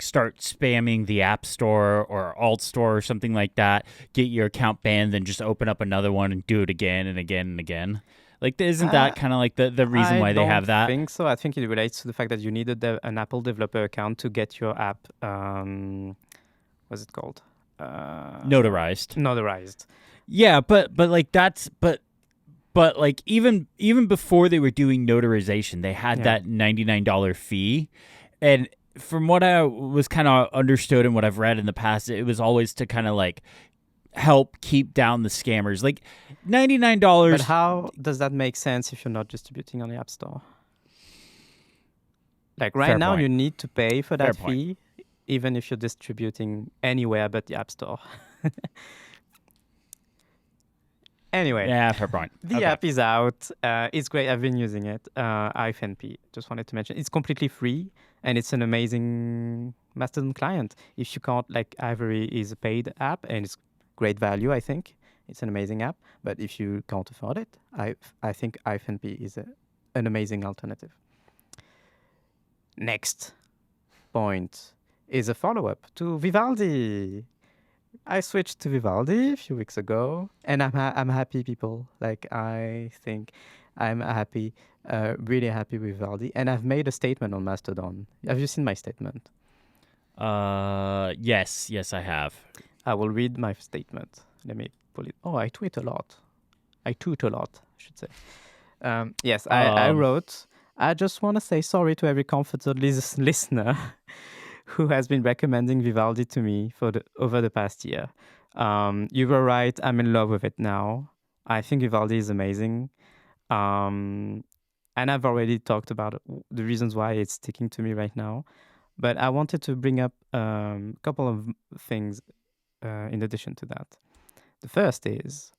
A: start spamming the App Store or Alt Store or something like that. Get your account banned, then just open up another one and do it again and again and again. Like, isn't that kind of like the reason why they have that?
C: I think so. I think it relates to the fact that you needed an Apple developer account to get your app. What's it called?
A: Notarized. Yeah, but like that's but like even before they were doing notarization, they had that $99 fee, and from what I was kind of understood and what I've read in the past, it was always to kind of like help keep down the scammers. Like $99.
C: But how does that make sense if you're not distributing on the App Store? Like right now, you need to pay for that fee, even if you're distributing anywhere but the App Store. Anyway,
A: yeah, fair point.
C: The app is out. It's great. I've been using it. iPhanpy. Just wanted to mention it's completely free and it's an amazing Mastodon client. If you can't, like Ivory is a paid app and it's great value. I think it's an amazing app. But if you can't afford it, I think iPhanpy is an amazing alternative. Next point is a follow-up to Vivaldi. I switched to Vivaldi a few weeks ago, and I'm happy, people. Like, I think I'm happy, really happy with Vivaldi. And I've made a statement on Mastodon. Have you seen my statement?
A: Yes, I have.
C: I will read my statement. Let me pull it. Oh, I tweet a lot. I should say. Yes, I wrote, I just want to say sorry to every comforted listener who has been recommending Vivaldi to me over the past year. You were right. I'm in love with it now. I think Vivaldi is amazing. And I've already talked about the reasons why it's sticking to me right now. But I wanted to bring up a couple of things in addition to that. The first is,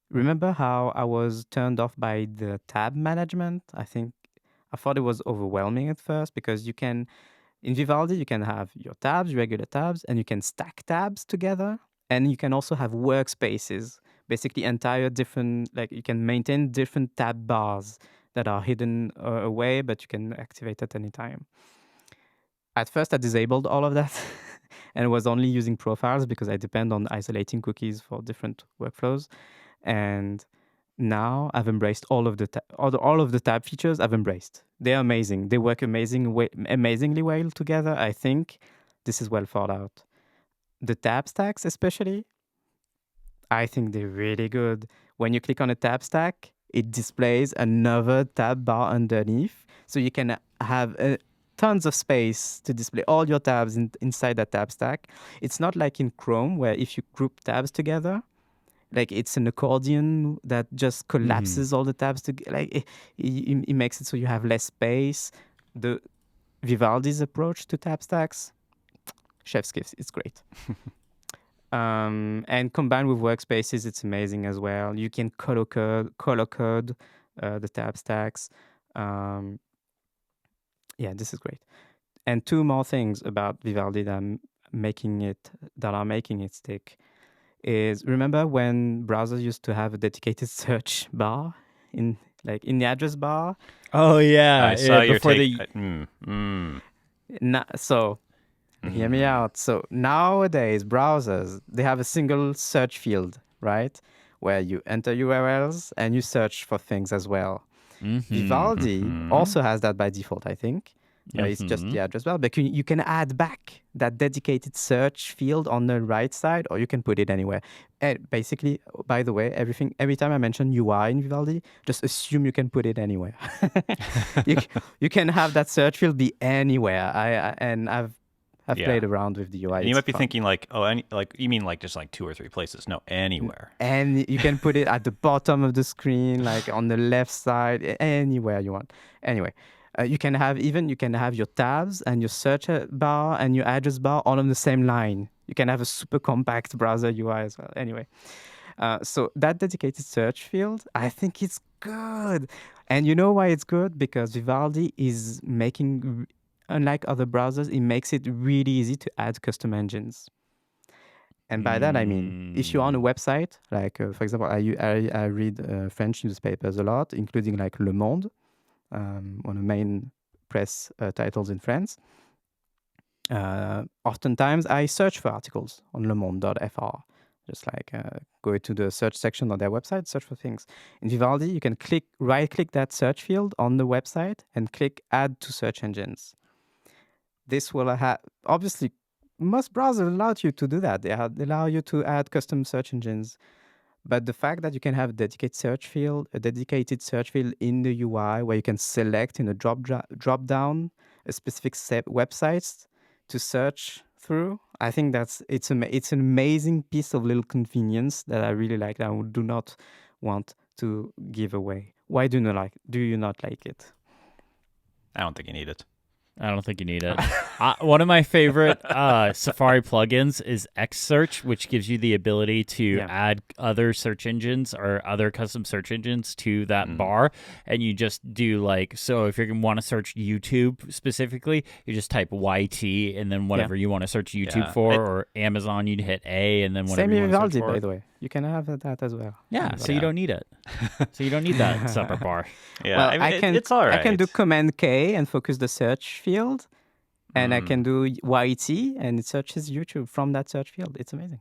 C: remember how I was turned off by the tab management? I thought it was overwhelming at first because in Vivaldi, you can have your tabs, regular tabs, and you can stack tabs together. And you can also have workspaces, basically entire different, like you can maintain different tab bars that are hidden away, but you can activate at any time. At first, I disabled all of that and was only using profiles because I depend on isolating cookies for different workflows. And now I've embraced all of the tab features. I've embraced. They're amazing. They work amazingly well together. I think this is well thought out. The tab stacks, especially, I think they're really good. When you click on a tab stack, it displays another tab bar underneath, so you can have tons of space to display all your tabs inside that tab stack. It's not like in Chrome, where if you group tabs together, like it's an accordion that just collapses all the tabs together. Like it makes it so you have less space. The Vivaldi's approach to tab stacks, chef's kiss. It's great. And combined with workspaces, it's amazing as well. You can color code the tab stacks. Yeah, this is great. And two more things about Vivaldi that are making it stick. Is remember when browsers used to have a dedicated search bar in the address bar?
A: Oh yeah,
B: I saw your
A: before
B: take.
C: So hear me out. So nowadays browsers, they have a single search field, right? Where you enter URLs and you search for things as well. Vivaldi also has that by default, I think. It's just the address bar, but you can add back that dedicated search field on the right side, or you can put it anywhere. And basically, by the way, every time I mention UI in Vivaldi, just assume you can put it anywhere. You can have that search field be anywhere. I've I've played around with the UI.
B: And you
C: It's
B: might be
C: fun.
B: thinking you mean like just like 2 or 3 places? No, anywhere.
C: And you can put it at the bottom of the screen, like on the left side, anywhere you want. Anyway, you can have your tabs and your search bar and your address bar all on the same line. You can have a super compact browser UI as well. Anyway, so that dedicated search field, I think it's good. And you know why it's good? Because Vivaldi is making, unlike other browsers, it makes it really easy to add custom engines. And by that, I mean, if you're on a website, like, for example, I read French newspapers a lot, including like Le Monde, one of the main press titles in France. Oftentimes, I search for articles on lemonde.fr. Just like go to the search section on their website, search for things. In Vivaldi, you can right-click that search field on the website and click Add to Search Engines. This will have, obviously, most browsers allow you to do that. They allow you to add custom search engines. But the fact that you can have a dedicated search field in the UI where you can select in a drop down a specific websites to search through, I think it's an amazing piece of little convenience that I really like, that I do not want to give away. Why do you not like it?
B: I don't think you need it.
A: I don't think you need it. One of my favorite Safari plugins is Xsearch, which gives you the ability to add other search engines or other custom search engines to that bar. And you just do so if you want to search YouTube specifically, you just type YT and then whatever you want to search YouTube for, or Amazon, you'd hit A and then whatever you want to search for.
C: By the way. You can have that as well.
A: Yeah, so you don't need it. So you don't need that separate bar.
B: Yeah,
C: well,
B: I mean, it's all right.
C: I can do Command K and focus the search field, and I can do YT and it searches YouTube from that search field. It's amazing.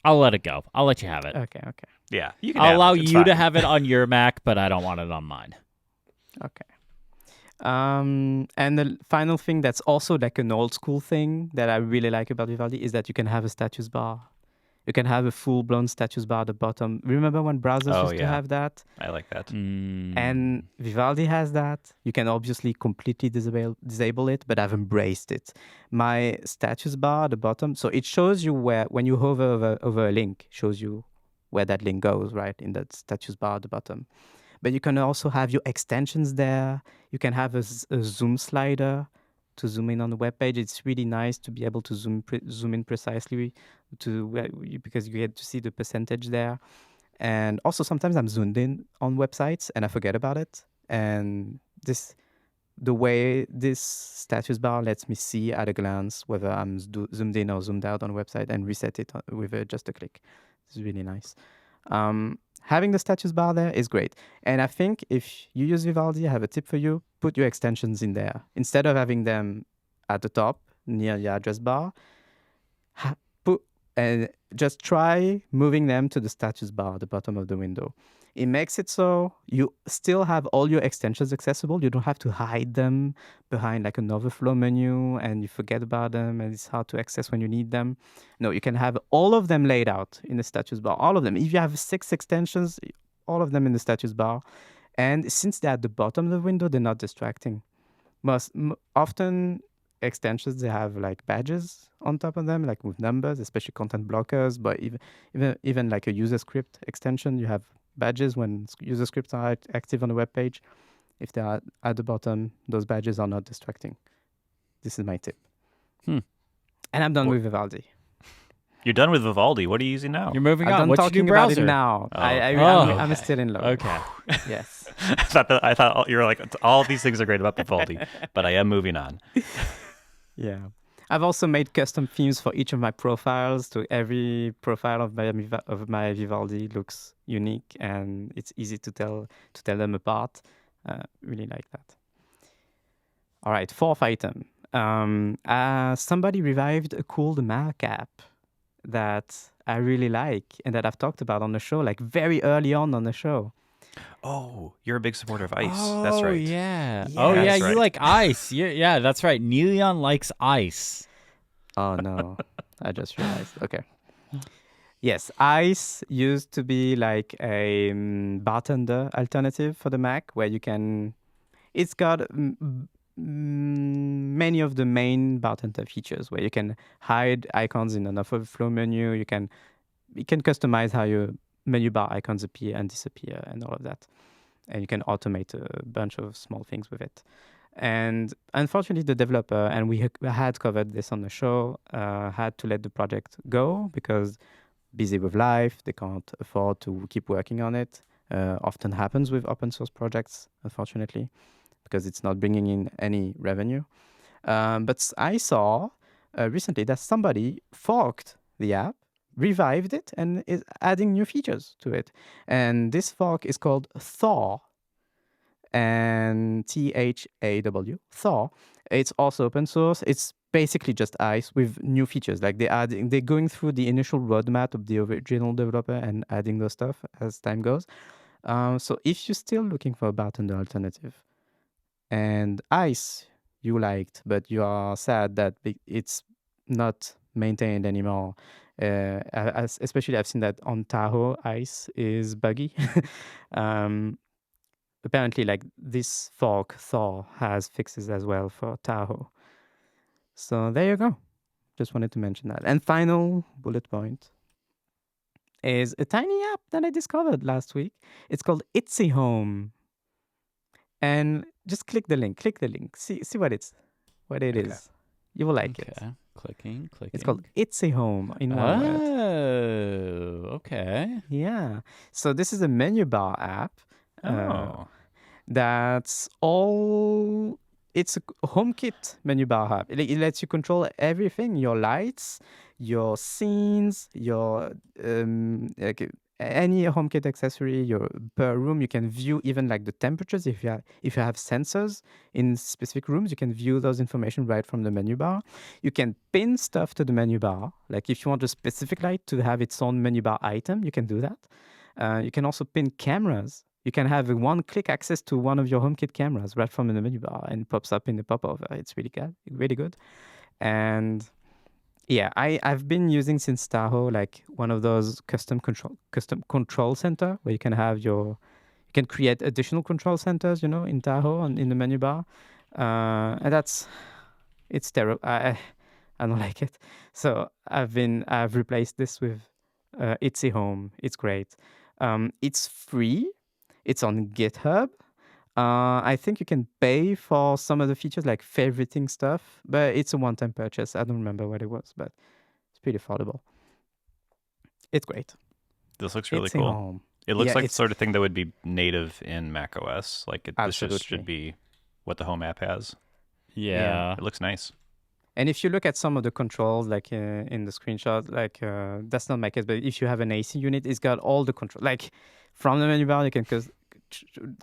A: I'll let it go. I'll let you have it.
C: Okay.
B: Yeah, you can
A: I'll allow
B: It's
A: you
B: fine.
A: to have it on your Mac, but I don't want it on mine.
C: Okay. And the final thing that's also like an old school thing that I really like about Vivaldi is that you can have a status bar. You can have a full-blown status bar at the bottom. Remember when browsers used to have that?
B: I like that.
C: And Vivaldi has that. You can obviously completely disable it, but I've embraced it. My status bar at the bottom, so it shows you when you hover over a link, shows you where that link goes, right, in that status bar at the bottom. But you can also have your extensions there. You can have a zoom slider to zoom in on the web page. It's really nice to be able to zoom in precisely because you get to see the percentage there. And also sometimes I'm zoomed in on websites and I forget about it. And the way this status bar lets me see at a glance whether I'm zoomed in or zoomed out on a website and reset it with just a click. It's really nice. Having the status bar there is great. And I think if you use Vivaldi, I have a tip for you. Put your extensions in there. Instead of having them at the top near the address bar, and just try moving them to the status bar at the bottom of the window. It makes it so you still have all your extensions accessible. You don't have to hide them behind like an overflow menu and you forget about them and it's hard to access when you need them. No, you can have all of them laid out in the status bar. All of them. If you have 6 extensions, all of them in the status bar. And since they're at the bottom of the window, they're not distracting. Often extensions, they have like badges on top of them, like with numbers, especially content blockers. But even like a user script extension, you have badges when user scripts are active on the web page. If they are at the bottom, those badges are not distracting. This is my tip. And I'm done with Vivaldi.
B: You're done with Vivaldi. What are you using now?
A: You're moving
C: I'm
A: on.
C: done
A: What's
C: talking
A: your new
C: about
A: browser?
C: it now.
B: Oh.
C: I'm still in love.
A: Okay.
C: Yes.
B: I thought you were like, all these things are great about Vivaldi, but I am moving on.
C: Yeah. I've also made custom themes for each of my profiles. So every profile of my Vivaldi looks unique and it's easy to tell them apart. Really like that. All right, 4th item. Somebody revived a cool Mac app that I really like and that I've talked about on the show, like very early on the show.
B: Oh, you're a big supporter of ice. That's right.
A: Yeah.
C: Yeah,
A: Oh, yeah,
B: that's
A: you
B: right.
A: like ice. Yeah, that's right. Niléane likes ice.
C: Oh, no. I just realized. Okay. Yes, Ice used to be like a bartender alternative for the Mac, where you can. It's got many of the main bartender features, where you can hide icons in an overflow menu. You can customize how your menu bar icons appear and disappear, and all of that. And you can automate a bunch of small things with it. And unfortunately, the developer, and we had covered this on the show, had to let the project go because busy with life, they can't afford to keep working on it. Often happens with open source projects, unfortunately, because it's not bringing in any revenue. But I saw recently that somebody forked the app, revived it, and is adding new features to it. And this fork is called Thaw, and Thaw. Thaw. It's also open source. It's basically just Ice with new features. Like they're going through the initial roadmap of the original developer and adding those stuff as time goes. So if you're still looking for a bartender alternative, and Ice you liked, but you are sad that it's not maintained anymore. Especially I've seen that on Tahoe, Ice is buggy. Apparently, like this fork Thaw has fixes as well for Tahoe. So there you go. Just wanted to mention that. And final bullet point is a tiny app that I discovered last week. It's called Itsyhome. And just click the link. See what it
B: Okay.
C: is. You will like it.
A: Clicking.
C: It's called Itsyhome in one word.
A: Oh, okay.
C: Yeah. So this is a menu bar app.
B: Oh.
C: That's all. It's a HomeKit menu bar app. It lets you control everything: your lights, your scenes, your like any HomeKit accessory. Your per room, you can view even like the temperatures. If you have sensors in specific rooms, you can view those information right from the menu bar. You can pin stuff to the menu bar. Like if you want a specific light to have its own menu bar item, you can do that. You can also pin cameras. You can have a one-click access to one of your HomeKit cameras right from the menu bar, and it pops up in the popover. It's really good. And yeah, I've been using since Tahoe like one of those custom control center where you can create additional control centers, in Tahoe and in the menu bar, and it's terrible. I don't like it. So I've replaced this with Itsyhome. It's great. It's free. It's on GitHub. I think you can pay for some of the features like favoriting stuff, but it's a one-time purchase. I don't remember what it was, but it's pretty affordable. It's great.
B: This looks really cool.
C: Itsyhome.
B: It looks
C: Yeah,
B: like the
C: it's
B: sort of thing that would be native in macOS. Like this just
C: absolutely.
B: should be what the Home app has.
A: Yeah.
B: It looks nice.
C: And if you look at some of the controls, like in the screenshot, like that's not my case, but if you have an AC unit, it's got all the control. Like from the menu bar, you can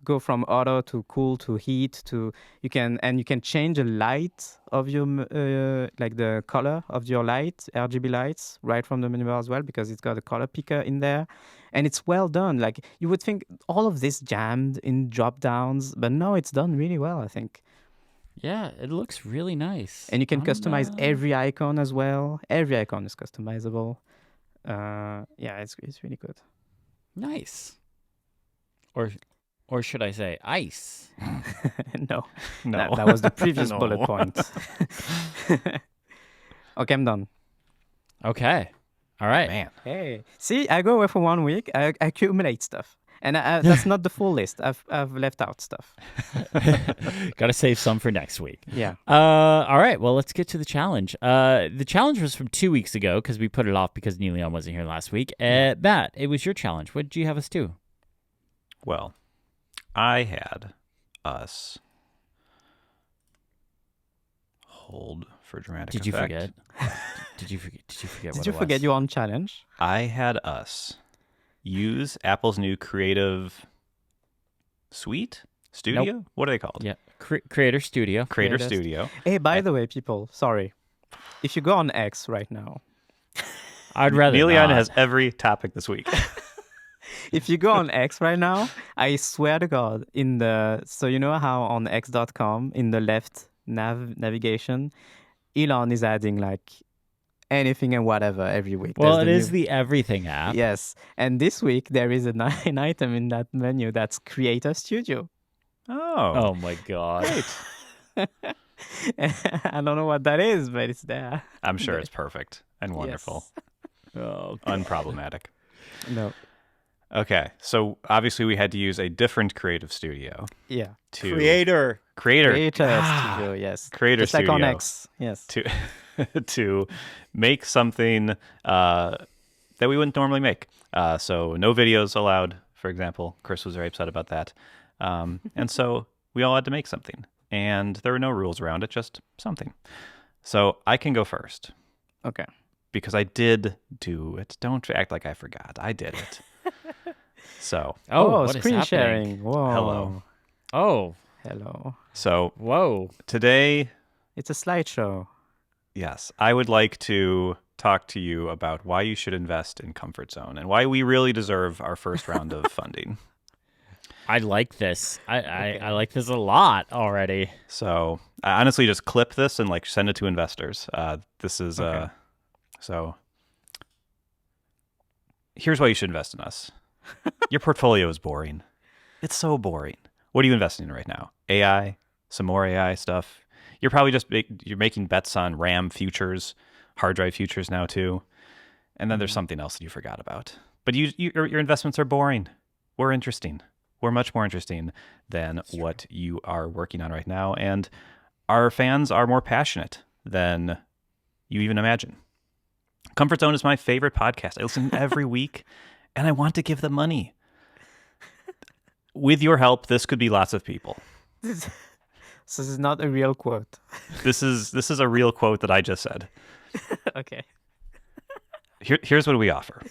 C: go from auto to cool to heat to you can change the light of your like the color of your light, RGB lights, right from the menu bar as well, because it's got a color picker in there, and it's well done. Like you would think all of this jammed in drop downs, but no, it's done really well, I think.
A: Yeah, it looks really nice.
C: And you can customize every icon as well. Every icon is customizable. Yeah, it's really good.
A: Nice. Or should I say ice?
C: No.
B: No.
C: That was the previous
B: No.
C: bullet point. Okay, I'm done.
A: Okay. All right.
B: Man.
C: Hey, see, I go away for 1 week. I accumulate stuff, and that's not the full list. I've left out stuff.
A: Got to save some for next week.
C: Yeah.
A: All right. Well, let's get to the challenge. The challenge was from 2 weeks ago because we put it off because Niléane wasn't here last week. Matt, it was your challenge. What did you have us do?
B: Well, I had us hold for dramatic
A: Did you
B: effect.
A: forget? Did you forget? Did you forget?
C: Did
A: what
C: you
A: it
C: forget
A: was?
C: your own challenge?
B: I had us use Apple's new Creative Suite? Studio? What are they called?
A: Yeah, Creator Studio.
B: Creator
C: Creative
B: Studio.
C: Hey, by the way, people, sorry. If you go on X right now,
A: I'd rather
B: Niléane
A: not.
B: has every topic this week.
C: if you go on X right now, I swear to God, so you know how on x.com in the left navigation, Elon is adding like anything and whatever every week.
A: Well,
C: There's
A: it is
C: new-
A: the everything app.
C: Yes. And this week, there is an item in that menu that's Creator Studio.
A: Oh my God.
B: Great.
C: I don't know what that is, but it's there.
B: I'm sure it's perfect and wonderful.
A: Oh,
B: Unproblematic.
C: No.
B: Okay, so obviously we had to use a different creative studio
C: Yeah.
B: to
A: Creator.
C: Creator Studio, yes.
B: Creator
C: Just like on
B: Studio.
C: X, yes.
B: to to make something that we wouldn't normally make. So no videos allowed, for example. Chris was very upset about that. And so we all had to make something. And there were no rules around it, just something. So I can go first
C: Okay.
B: because I did do it. Don't act like I forgot. I did it. So,
A: What is
C: screen
A: happening?
C: sharing. Whoa.
B: hello.
A: Oh,
C: Hello.
B: So
A: whoa.
B: today,
C: It's a slideshow.
B: yes, I would like to talk to you about why you should invest in Comfort Zone and why we really deserve our first round of funding.
A: I like this. I like this a lot already.
B: So I honestly just clip this and like send it to investors. This is
C: Okay.
B: so here's why you should invest in us. Your portfolio is boring. It's so boring. What are you investing in right now? AI, some more AI stuff. You're probably just you're making bets on RAM futures, hard drive futures now too. And then there's something else that you forgot about. But your investments are boring. We're interesting. We're much more interesting than what you are working on right now. And our fans are more passionate than you even imagine. Comfort Zone is my favorite podcast. I listen every week, and I want to give them money. With your help, this could be lots of people.
C: So this is not a real quote.
B: This is a real quote that I just said.
C: Okay.
B: Here's what we offer.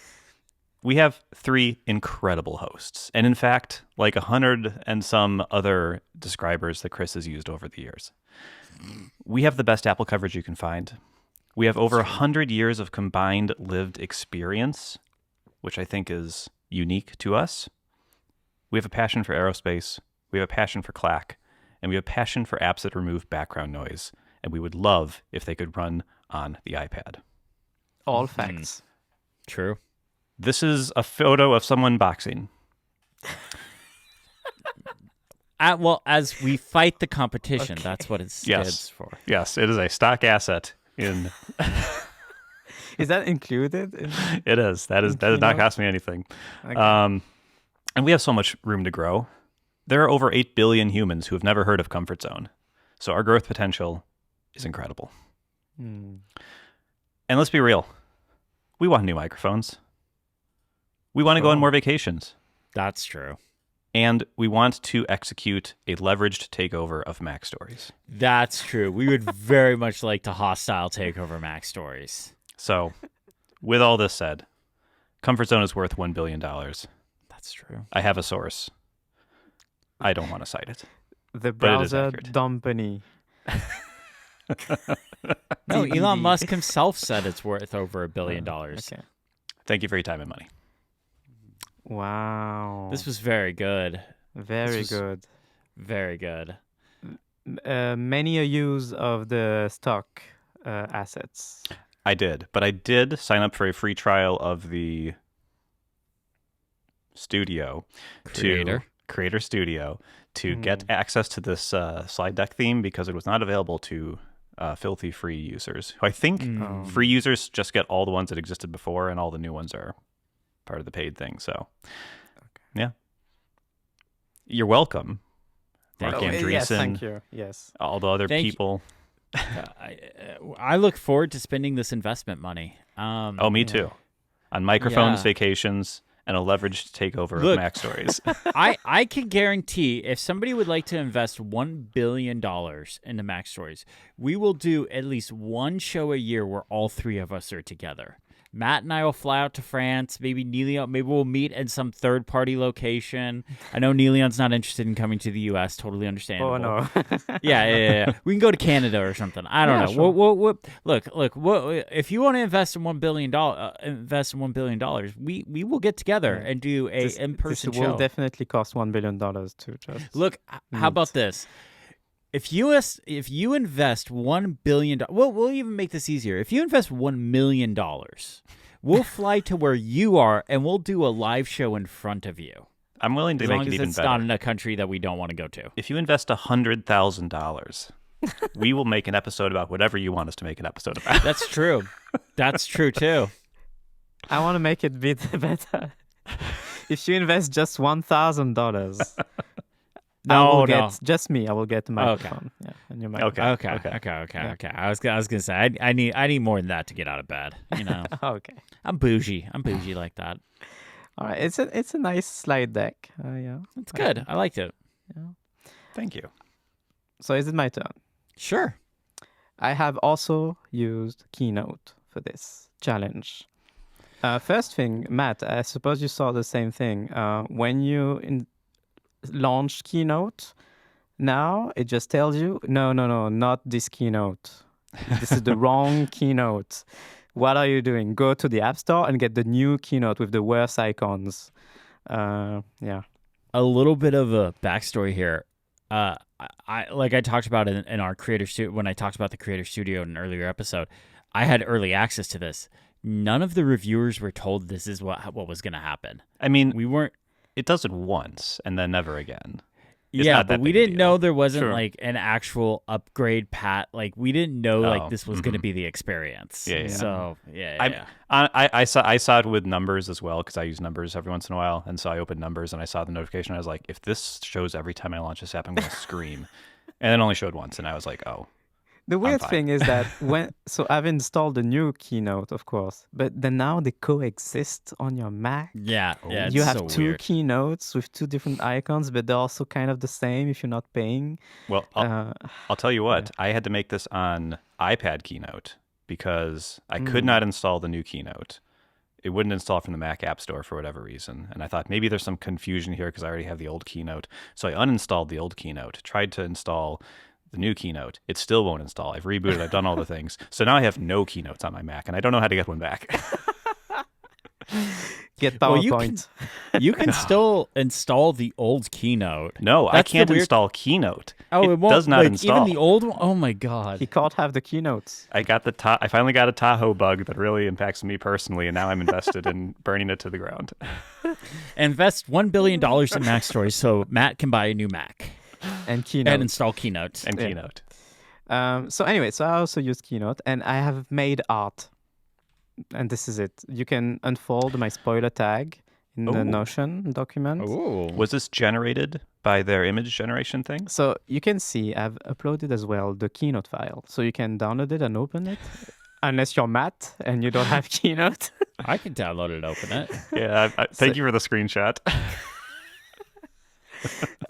B: We have 3 incredible hosts. And in fact, like 100 and some other describers that Chris has used over the years. We have the best Apple coverage you can find. We have over 100 years of combined lived experience, which I think is unique to us. We have a passion for aerospace. We have a passion for clack. And we have a passion for apps that remove background noise. And we would love if they could run on the iPad.
C: All facts.
A: True.
B: This is a photo of someone boxing.
A: Well, as we fight the competition, that's what it stands for.
B: Yes, it is a stock asset in
C: Is that included?
B: it is. That does not cost me anything.
C: Okay.
B: And we have so much room to grow. There are over 8 billion humans who have never heard of Comfort Zone. So our growth potential is incredible.
C: Hmm.
B: And let's be real. We want new microphones. We want to go on more vacations.
A: That's true.
B: And we want to execute a leveraged takeover of MacStories.
A: That's true. We would very much like to hostile take over MacStories.
B: So, with all this said, Comfort Zone is worth $1 billion.
A: That's true.
B: I have a source. I don't want to cite it.
C: The
B: but it is
C: browser
B: accurate.
C: company.
A: No,
C: DVD.
A: Elon Musk himself said it's worth over $1 billion.
C: Okay.
B: Thank you for your time and money.
C: Wow.
A: This was very good.
C: very
A: was-
C: good.
A: Very good.
C: Many a use of the stock assets.
B: I did, but I did sign up for a free trial of the studio Creator Studio to get access to this slide deck theme because it was not available to filthy free users. Who I think free users just get all the ones that existed before, and all the new ones are part of the paid thing. So, yeah, you're welcome, Mark Andreessen.
C: Yes, thank you. Yes.
B: All the other
A: Thank you.
B: people.
A: I look forward to spending this investment money.
B: Oh, me too. On microphones,
A: Yeah.
B: vacations, and a leveraged takeover
A: Look.
B: of MacStories.
A: I can guarantee if somebody would like to invest $1 billion into MacStories, we will do at least one show a year where all 3 of us are together. Matt and I will fly out to France. Maybe Niléane, maybe we'll meet in some third-party location. I know Niléane's not interested in coming to the U.S. Totally understandable.
C: Oh no.
A: Yeah. We can go to Canada or something. I don't know.
C: sure.
A: Look. If you want to invest in $1 billion, we will get together and do a in-person
C: this
A: show.
C: will definitely cost $1 billion to just.
A: Look, how about this? if you invest $1 billion, we'll even make this easier. If you invest $1 million, we'll fly to where you are and we'll do a live show in front of you.
B: I'm willing to
A: As
B: make
A: long
B: it
A: as
B: even
A: it's
B: better.
A: not in a country that we don't want to go to.
B: If you invest $100,000, we will make an episode about whatever you want us to make an episode about.
A: That's true. That's true too.
C: I want to make it bit better. If you invest just $1,000,
A: No.
C: just me. I will get the microphone. Yeah, and your microphone.
A: Okay. I was gonna say I need more than that to get out of bed. You know.
C: Okay.
A: I'm bougie like that.
C: All right. It's a nice slide deck. Yeah.
A: It's good. I liked it.
C: Yeah.
B: Thank you.
C: So is it my turn?
A: Sure.
C: I have also used Keynote for this challenge. First thing, Matt, I suppose you saw the same thing. When you launched Keynote, now it just tells you, no, not this Keynote. This is the wrong Keynote. What are you doing? Go to the App Store and get the new Keynote with the worst icons. Yeah.
A: A little bit of a backstory here. I talked about it in our creator studio when I talked about the creator studio in an earlier episode. I had early access to this. None of the reviewers were told this is what was going to happen.
B: I mean,
A: We weren't.
B: it does it once and then never again. It's
A: Yeah,
B: not that
A: but we
B: big a
A: didn't
B: deal.
A: know there wasn't
C: Sure.
A: like an actual upgrade pat. Like we didn't know like
B: Oh,
A: this was going to be the experience.
B: Yeah.
A: So yeah.
B: I saw it with numbers as well because I use numbers every once in a while, and so I opened numbers and I saw the notification. I was like, if this shows every time I launch this app, I'm going to scream. And it only showed once, and I was like, oh.
C: The weird
B: fine.
C: thing is that so I've installed the new Keynote, of course, but then now they coexist on your Mac.
A: Yeah.
C: You
A: it's
C: have
A: so
C: two
A: weird.
C: Keynotes with two different icons, but they're also kind of the same if you're not paying.
B: Well,
C: Uh,
B: I'll tell you what. I had to make this on iPad Keynote because I could not install the new Keynote. It wouldn't install from the Mac App Store for whatever reason. And I thought maybe there's some confusion here because I already have the old Keynote. So I uninstalled the old Keynote, tried to install the new Keynote. It still won't install. I've rebooted. I've done all the things. So now I have no Keynotes on my Mac, and I don't know how to get one back.
C: Get
A: Well, you
C: PowerPoint.
A: You can still install the old Keynote.
B: No, I
A: That's the
B: can't
A: weird-
B: install Keynote.
A: Oh, it won't.
B: does not
A: like,
B: install.
A: Even the old one. Oh my god.
C: He can't have the Keynotes.
B: I finally got a Tahoe bug that really impacts me personally, and now I'm invested in burning it to the ground.
A: Invest $1 billion in MacStories so Matt can buy a new Mac
C: And Keynote.
A: and install Keynote.
B: And
C: Yeah.
B: Keynote.
C: So anyway, so I also use Keynote, and I have made art. And this is it. You can unfold my spoiler tag in the
B: Ooh.
C: Notion document.
A: Ooh.
B: Was this generated by their image generation thing?
C: So you can see I've uploaded as well the Keynote file. So you can download it and open it. Unless you're Matt and you don't have Keynote.
A: I can download it, open it.
B: Yeah, thank you for the screenshot.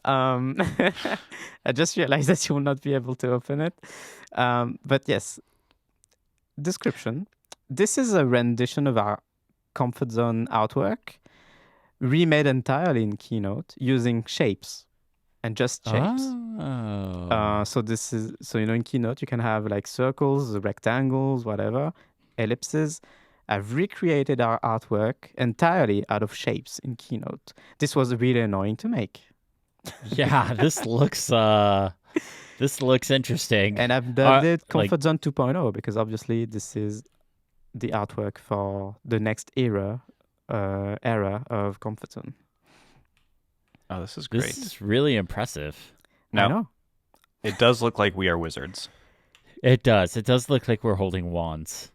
C: I just realized that you will not be able to open it. But yes, description. This is a rendition of our comfort zone artwork, remade entirely in Keynote using shapes and just shapes.
A: Oh.
C: So in Keynote you can have like circles, rectangles, whatever, ellipses. I've recreated our artwork entirely out of shapes in Keynote. This was really annoying to make.
A: Yeah, this looks interesting.
C: And I've dubbed it
A: like-
C: Comfort Zone 2.0 because obviously this is the artwork for the next era of Comfort Zone.
B: Oh, this is great.
A: This is really impressive.
C: I
B: Now,
C: know.
B: it does look like we are wizards.
A: It does. It does look like we're holding wands.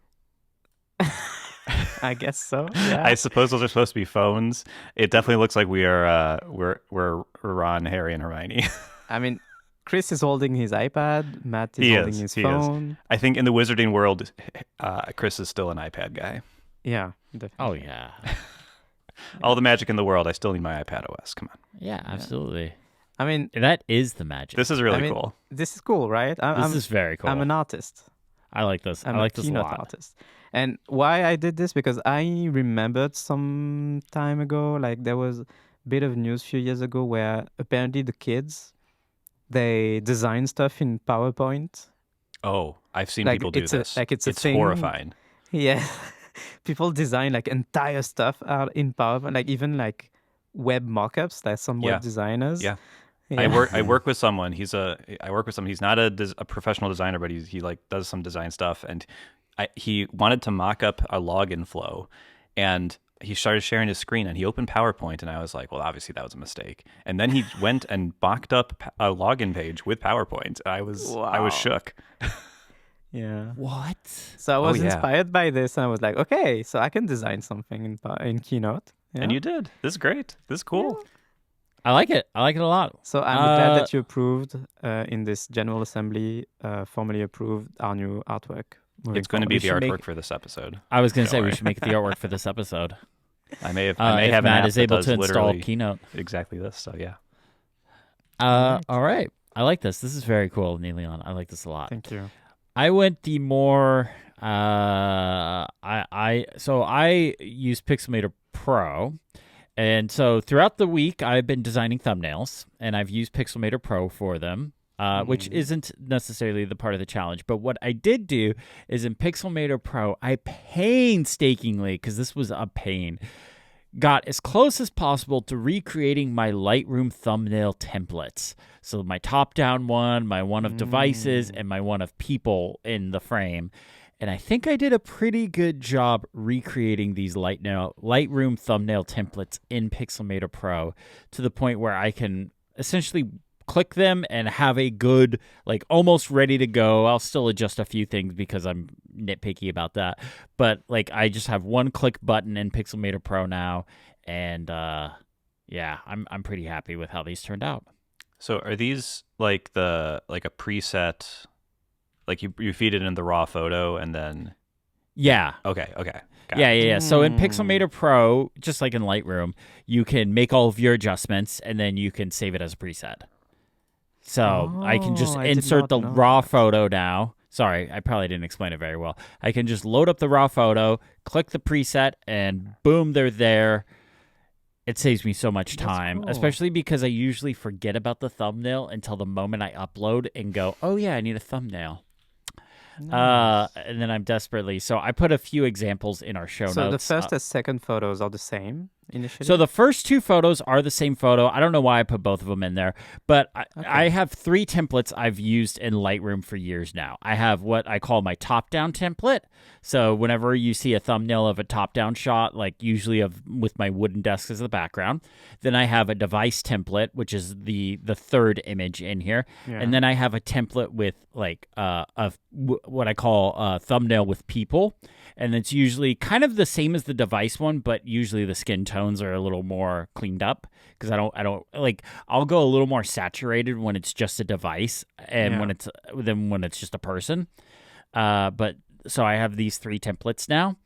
C: I guess so. Yeah.
B: I suppose those are supposed to be phones. It definitely looks like we are we're Ron, Harry, and Hermione.
C: I mean, Chris is holding his iPad. Matt is
B: He
C: holding
B: is,
C: his
B: he is.
C: phone.
B: I think in the wizarding world, Chris is still an iPad guy.
C: Yeah. Definitely.
A: Oh yeah.
B: All the magic in the world, I still need my iPad OS. Come on.
A: Yeah, absolutely.
C: I mean,
A: That is the magic.
B: This is really
C: I mean,
B: cool.
C: this is cool, right?
A: This is very cool.
C: I'm an artist.
A: I like this.
C: I'm
A: I like
C: a
A: this a
C: Keynote
A: lot.
C: artist. And why I did this, because I remembered some time ago, like there was a bit of news a few years ago where apparently the kids, they design stuff in PowerPoint.
B: Oh, I've seen
C: Like,
B: people do
C: it's a-
B: this.
C: like, it's a
B: it's
C: thing.
B: horrifying.
C: Yeah. People design like entire stuff out in PowerPoint, like even like web mockups, like some
B: Yeah.
C: web designers.
B: Yeah. I work with someone. I work with someone. He's not a professional designer, but he like does some design stuff. And he wanted to mock up a login flow, and he started sharing his screen, and he opened PowerPoint, and I was like, well, obviously that was a mistake. And then he went and mocked up a login page with PowerPoint. I was shook.
C: Yeah.
A: What?
C: So I was
B: yeah.
C: inspired by this, and I was like, okay, so I can design something in Keynote. Yeah.
B: And you did. This is great. This is cool.
A: I like it. I like it a lot.
C: So I'm glad that you approved in this General Assembly, formally approved our new artwork.
B: It's going to be the artwork for this episode.
A: I was going to say we should make the artwork for this episode.
B: I may have
A: if
B: an
A: Matt
B: app
A: is
B: that
A: able
B: does
A: to install
B: literally
A: Keynote.
B: exactly this. So yeah.
A: All right. I like this. This is very cool, Niléane. I like this a lot.
C: Thank you.
A: I went the more I use Pixelmator Pro, and so throughout the week I've been designing thumbnails, and I've used Pixelmator Pro for them, which isn't necessarily the part of the challenge. But what I did do is in Pixelmator Pro, I painstakingly, because this was a pain, got as close as possible to recreating my Lightroom thumbnail templates. So my top-down one, my one of devices, and my one of people in the frame. And I think I did a pretty good job recreating these Lightroom thumbnail templates in Pixelmator Pro to the point where I can essentially click them and have a good, like almost ready to go. I'll still adjust a few things because I'm nitpicky about that. But like I just have one click button in Pixelmator Pro now. And yeah, I'm pretty happy with how these turned out.
B: So are these like a preset, like you feed it in the raw photo and then?
A: Yeah.
B: Okay. Got
A: Yeah,
B: it.
A: yeah, yeah. So in Pixelmator Pro, just like in Lightroom, you can make all of your adjustments and then you can save it as a preset. So I can just insert the raw photo now. Sorry, I probably didn't explain it very well. I can just load up the raw photo, click the preset, and boom, they're there. It saves me so much time, especially because I usually forget about the thumbnail until the moment I upload and go, oh yeah, I need a thumbnail. Nice. And then I'm desperately... So I put a few examples in our show notes.
C: So the first and second photos are the same initially?
A: So the first two photos are the same photo. I don't know why I put both of them in there, but I have three templates I've used in Lightroom for years now. I have what I call my top-down template. So whenever you see a thumbnail of a top-down shot, like usually with my wooden desk as the background, then I have a device template, which is the third image in here. Yeah. And then I have a template with like what I call thumbnail with people. And it's usually kind of the same as the device one, but usually the skin tones are a little more cleaned up because I don't like, I'll go a little more saturated when it's just a device and when it's just a person. But so I have these three templates now,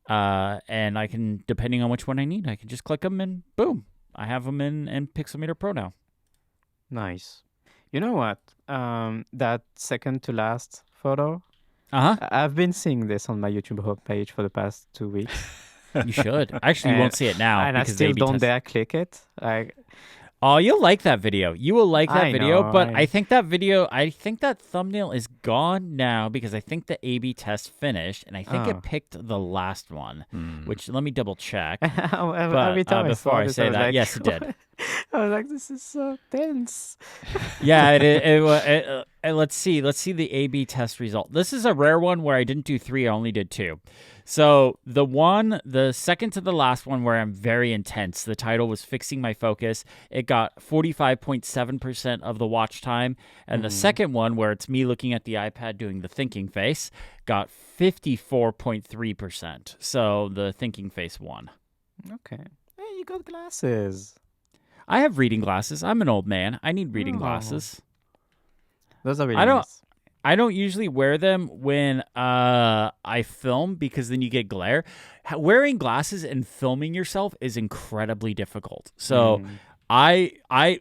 A: and I can, depending on which one I need, I can just click them and boom, I have them in Pixelmator Pro now.
C: Nice. You know what? That second to last photo, I've been seeing this on my YouTube homepage for the past 2 weeks.
A: You should. Actually, you won't see it now.
C: And I still don't dare click it.
A: Oh, you'll like that video. You will like that video, but I think that thumbnail is gone now because I think the A/B test finished, and I think it picked the last one, which let me double check.
C: Every time
A: before I say that, yes, it did.
C: I was like, this is so tense.
A: Yeah, let's see the A/B test result. This is a rare one where I didn't do 3, I only did 2. So the second to the last one where I'm very intense, the title was Fixing My Focus. It got 45.7% of the watch time. And the second one where it's me looking at the iPad doing the thinking face got 54.3%. So the thinking face won.
C: Okay. Hey, you got glasses.
A: I have reading glasses. I'm an old man. I need reading glasses.
C: Those are really nice.
A: I don't usually wear them when I film because then you get glare. Wearing glasses and filming yourself is incredibly difficult. So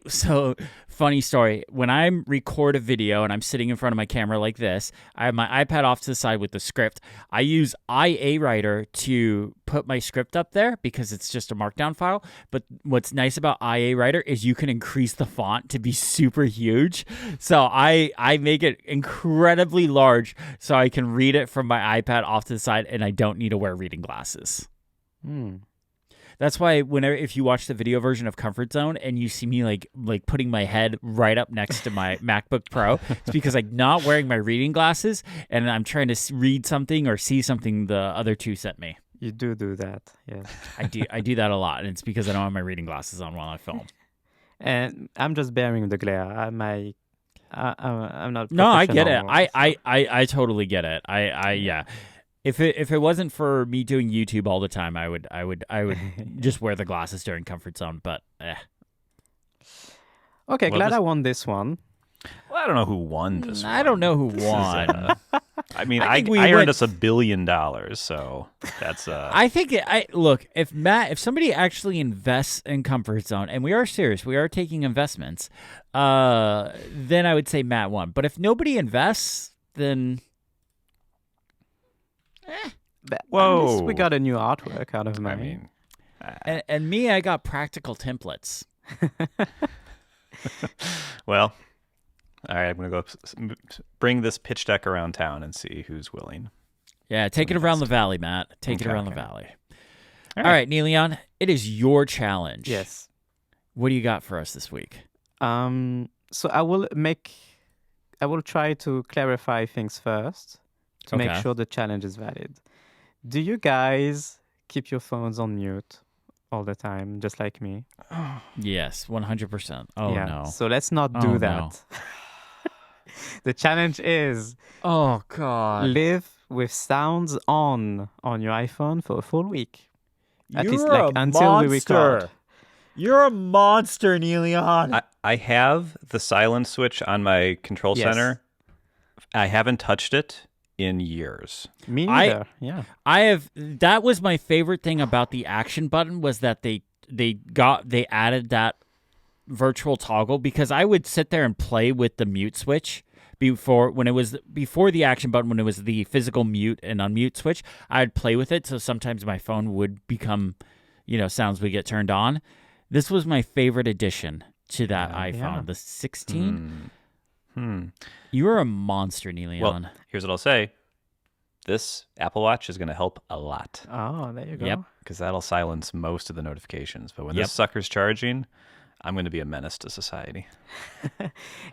A: so funny story. When I record a video and I'm sitting in front of my camera like this, I have my iPad off to the side with the script. I use IA Writer to put my script up there because it's just a markdown file. But what's nice about IA Writer is you can increase the font to be super huge. So I make it incredibly large so I can read it from my iPad off to the side and I don't need to wear reading glasses. That's why whenever if you watch the video version of Comfort Zone and you see me like putting my head right up next to my MacBook Pro, it's because I'm not wearing my reading glasses and I'm trying to read something or see something the other two sent me.
C: You do that, yes.
A: I do that a lot, and it's because I don't have my reading glasses on while I film.
C: And I'm just bearing the glare. I'm not.
A: No, I get it.
C: professional.
A: I totally get it. Yeah. If it wasn't for me doing YouTube all the time, I would just wear the glasses during Comfort Zone. But
C: Okay,
B: Well,
C: glad
B: this-
C: I won this one.
B: Well, I don't know who won this one.
A: I don't know who
B: This is,
A: won.
B: I mean,
A: I
B: I
A: think we
B: earned
A: went-
B: us $1 billion, so that's
A: I think look, if somebody actually invests in Comfort Zone, and we are serious, we are taking investments, then I would say Matt won. But if nobody invests, then
C: But at
B: Whoa.
C: least we got a new artwork out of
B: I
C: mine.
B: mean,
A: and me, I got practical templates.
B: well, all right, I'm gonna go bring this pitch deck around town and see who's willing.
A: Yeah, take it around the valley, Matt. Take it
B: Okay,
A: around the
B: okay.
A: valley. All right, Niléane, it is your challenge.
C: Yes.
A: What do you got for us this week?
C: So I will try to clarify things first to make
A: Okay.
C: sure the challenge is valid. Do you guys keep your phones on mute all the time, just like me?
A: Yes, 100%. Oh,
C: yeah.
A: no.
C: So let's not
A: Oh,
C: do
A: no.
C: that. The challenge is
A: Oh, God.
C: live with sounds on your iPhone for a full week. At least like until we record.
A: You're a monster, Niléane.
B: I have the silence switch on my control
C: Yes.
B: center. I haven't touched it in years.
C: Me
A: I-
C: neither. Yeah.
A: That was my favorite thing about the action button was that they added that virtual toggle, because I would sit there and play with the mute switch before the action button, when it was the physical mute and unmute switch. I'd play with it, so sometimes my phone would become, sounds would get turned on. This was my favorite addition to that iPhone,
C: yeah.
A: the 16.
B: Hmm.
A: You are a monster, Niléane.
B: Well, here's what I'll say. This Apple Watch is going to help a lot
C: Oh, there you go.
A: Yep.
B: because that'll silence most of the notifications. But when
A: Yep.
B: this sucker's charging, I'm going to be a menace to society.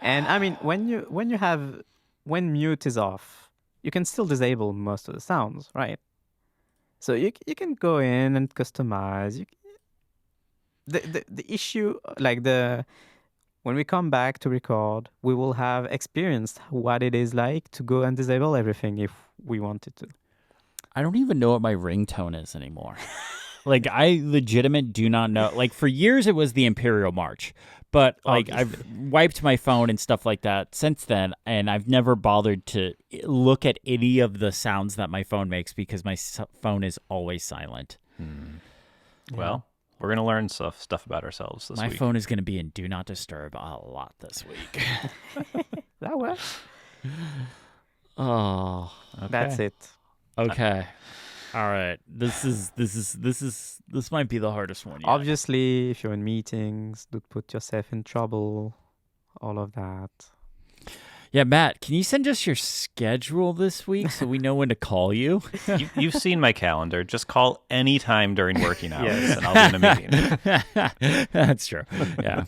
C: And I mean, when mute is off, you can still disable most of the sounds, right? So you can go in and customize. The issue, when we come back to record, we will have experienced what it is like to go and disable everything if we wanted to.
A: I don't even know what my ringtone is anymore. Like, I legitimately do not know. Like, for years it was the Imperial March, but like I've wiped my phone and stuff like that since then, and I've never bothered to look at any of the sounds that my phone makes because my phone is always silent.
B: Well, we're going to learn stuff about ourselves this
A: My
B: week.
A: phone is going to be in Do Not Disturb a lot this week.
C: That works.
A: Oh,
C: That's it.
A: okay. All right. This might be the hardest one yet.
C: Obviously, if you're in meetings, don't put yourself in trouble. All of that.
A: Yeah, Matt, can you send us your schedule this week so we know when to call you?
B: You've seen my calendar. Just call any time during working hours,
C: Yes.
B: and I'll be in a meeting.
A: That's true. Yeah.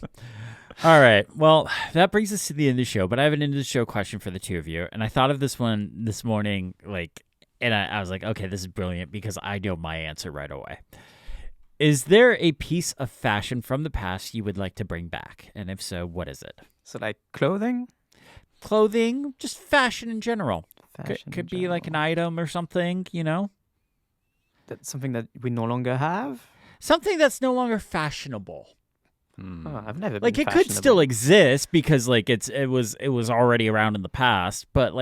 A: All right. Well, that brings us to the end of the show, but I have an end of the show question for the two of you. And I thought of this one this morning, and I was like, okay, this is brilliant because I know my answer right away. Is there a piece of fashion from the past you would like to bring back? And if so, what is it?
C: So like clothing?
A: Clothing, just fashion in general.
C: Fashion
A: Could
C: in
A: be like an
C: general.
A: item or something,
C: That's something that we no longer have?
A: Something that's no longer fashionable.
C: Oh, I've never
A: Like
C: been
A: it could still
C: fashionable.
A: exist because it was already around in the past, but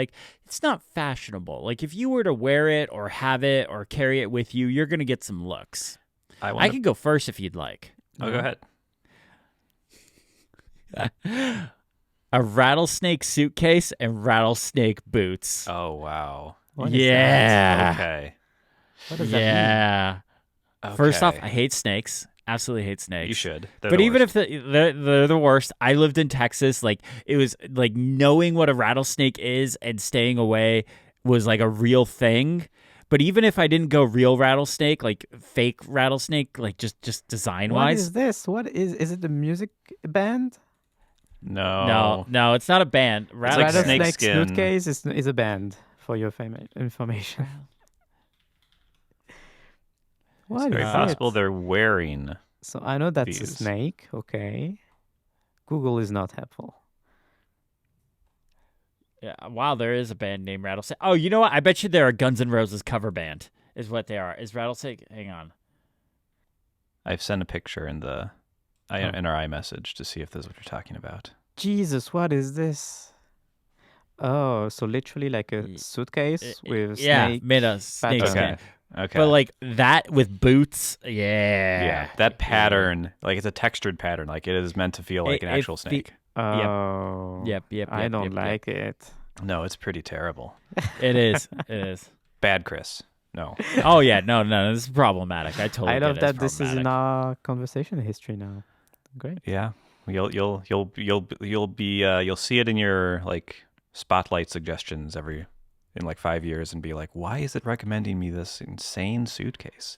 A: it's not fashionable. Like if you were to wear it or have it or carry it with you, you're gonna get some looks.
B: I
A: I can go first if you'd like.
B: Oh, go ahead.
A: A rattlesnake suitcase and rattlesnake boots.
B: Oh, wow.
C: What is
A: Yeah.
B: Okay.
C: What does that mean?
A: Yeah. First off,
B: Okay.
A: I hate snakes. Absolutely hate snakes.
B: You should. They're
A: But
B: the
A: even
B: worst.
A: if they're the worst, I lived in Texas. Like it was like knowing what a rattlesnake is and staying away was like a real thing. But even if I didn't go real rattlesnake, like fake rattlesnake, like just design
C: What
A: wise.
C: is this? What is it? A music band?
A: No, it's not a band.
B: It's like
C: Rattlesnake
B: snakeskin.
C: Suitcase is a band for your information. What
B: It's very
C: is
B: possible
C: it?
B: they're wearing.
C: So I know that's a
B: These.
C: snake. Okay. Google is not helpful.
A: Yeah, wow, there is a band named Rattlesnake. Oh, you know what? I bet you they're a Guns N' Roses cover band. Is what they are. Is Rattlesnake? Hang on.
B: I've sent a picture in our iMessage to see if this is what you're talking about.
C: Jesus, what is this? Oh, so literally like a suitcase with snake.
A: made a snake
C: pattern.
A: skin.
B: Okay.
A: But like that with boots, yeah.
B: Yeah, that pattern, like it's a textured pattern, like it is meant to feel like an actual snake.
C: Oh.
A: Yep.
C: I don't like it.
B: No, it's pretty terrible.
A: It is. It is.
B: Bad, Chris. No.
A: Oh yeah, no, this is problematic. I totally.
C: I love
A: get it.
C: that this is in our conversation history now. Great.
B: Yeah, you'll see it in your like spotlight suggestions in like 5 years and be like, why is it recommending me this insane suitcase?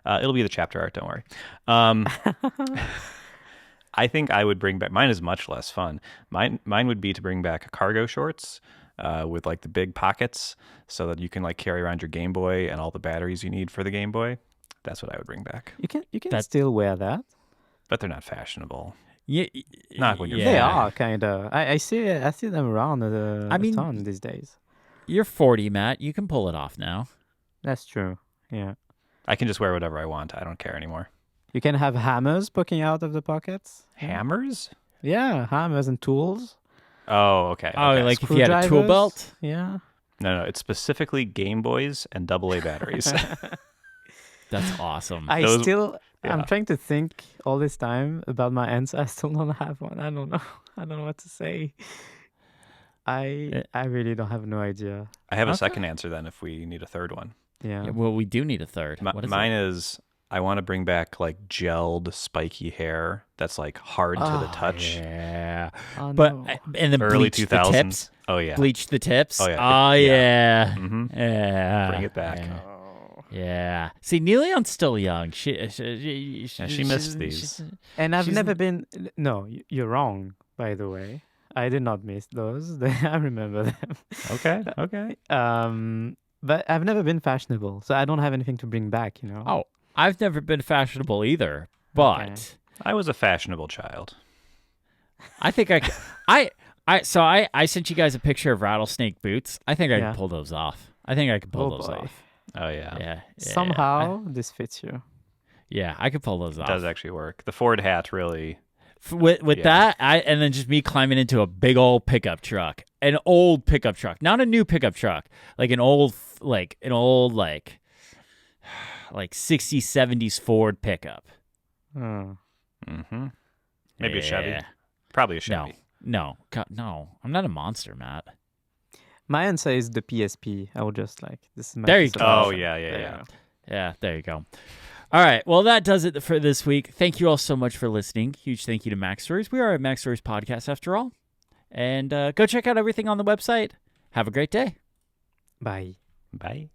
B: It'll be the chapter art. Don't worry. I think I would bring back. Mine is much less fun. Mine would be to bring back cargo shorts with like the big pockets, so that you can like carry around your Game Boy and all the batteries you need for the Game Boy. That's what I would bring back.
C: You can still wear that.
B: But they're not fashionable.
A: Yeah,
B: Not when you're
C: They are kind of. I see them around a ton these days.
A: You're 40, Matt. You can pull it off now.
C: That's true. Yeah.
B: I can just wear whatever I want. I don't care anymore.
C: You can have hammers poking out of the pockets.
B: Hammers?
C: Yeah, hammers and tools.
B: Oh, okay.
A: Oh,
B: okay.
A: like if you had a tool
C: Screwdrivers.
A: belt.
C: Yeah.
B: No, it's specifically Game Boys and AA batteries.
A: That's awesome.
C: I'm trying to think all this time about my answer. I still don't have one. I don't know. I don't know what to say. I really don't have no idea.
B: I have a second answer then if we need a third one.
C: Yeah.
A: Yeah, well, we do need a third. What is
B: Mine
A: it?
B: is I want to bring back like gelled spiky hair that's like hard to the touch.
A: Yeah.
C: Oh,
A: But
C: no.
A: and then
B: Early
A: bleach
B: 2000s.
A: the tips.
B: Oh yeah.
A: Bleach the tips.
B: Oh, yeah.
A: Oh yeah.
B: Mm-hmm.
A: Yeah.
B: Bring it back.
A: Yeah. Yeah. See, Niléane's still young. She
B: missed these.
C: And I've
A: she's
C: never been. No, you're wrong. By the way, I did not miss those. I remember them.
B: Okay.
C: But I've never been fashionable, so I don't have anything to bring back. You know.
A: Oh, I've never been fashionable either, but
C: Okay.
B: I was a fashionable child.
A: I think I sent you guys a picture of rattlesnake boots. I think I can pull those off. I think I can pull those
C: boy.
A: off.
B: Oh yeah.
A: Yeah.
C: Somehow this fits you.
A: I could pull those
B: It
A: off.
B: does actually work. The Ford hat really.
A: With that, and then just me climbing into a big old pickup truck, an old pickup truck, not a new pickup truck, like an old 60s, 70s Ford pickup.
C: Oh.
B: Mm-hmm. Maybe a Chevy.
A: Yeah.
B: Probably a Chevy.
A: No, I'm not a monster, Matt.
C: My answer is the PSP. I would just like this. Is my
A: There you
C: piece of
A: go.
B: Oh
C: awesome.
B: yeah.
A: Yeah, there you go. All right. Well, that does it for this week. Thank you all so much for listening. Huge thank you to MacStories. We are a MacStories podcast after all. And go check out everything on the website. Have a great day.
C: Bye.
B: Bye.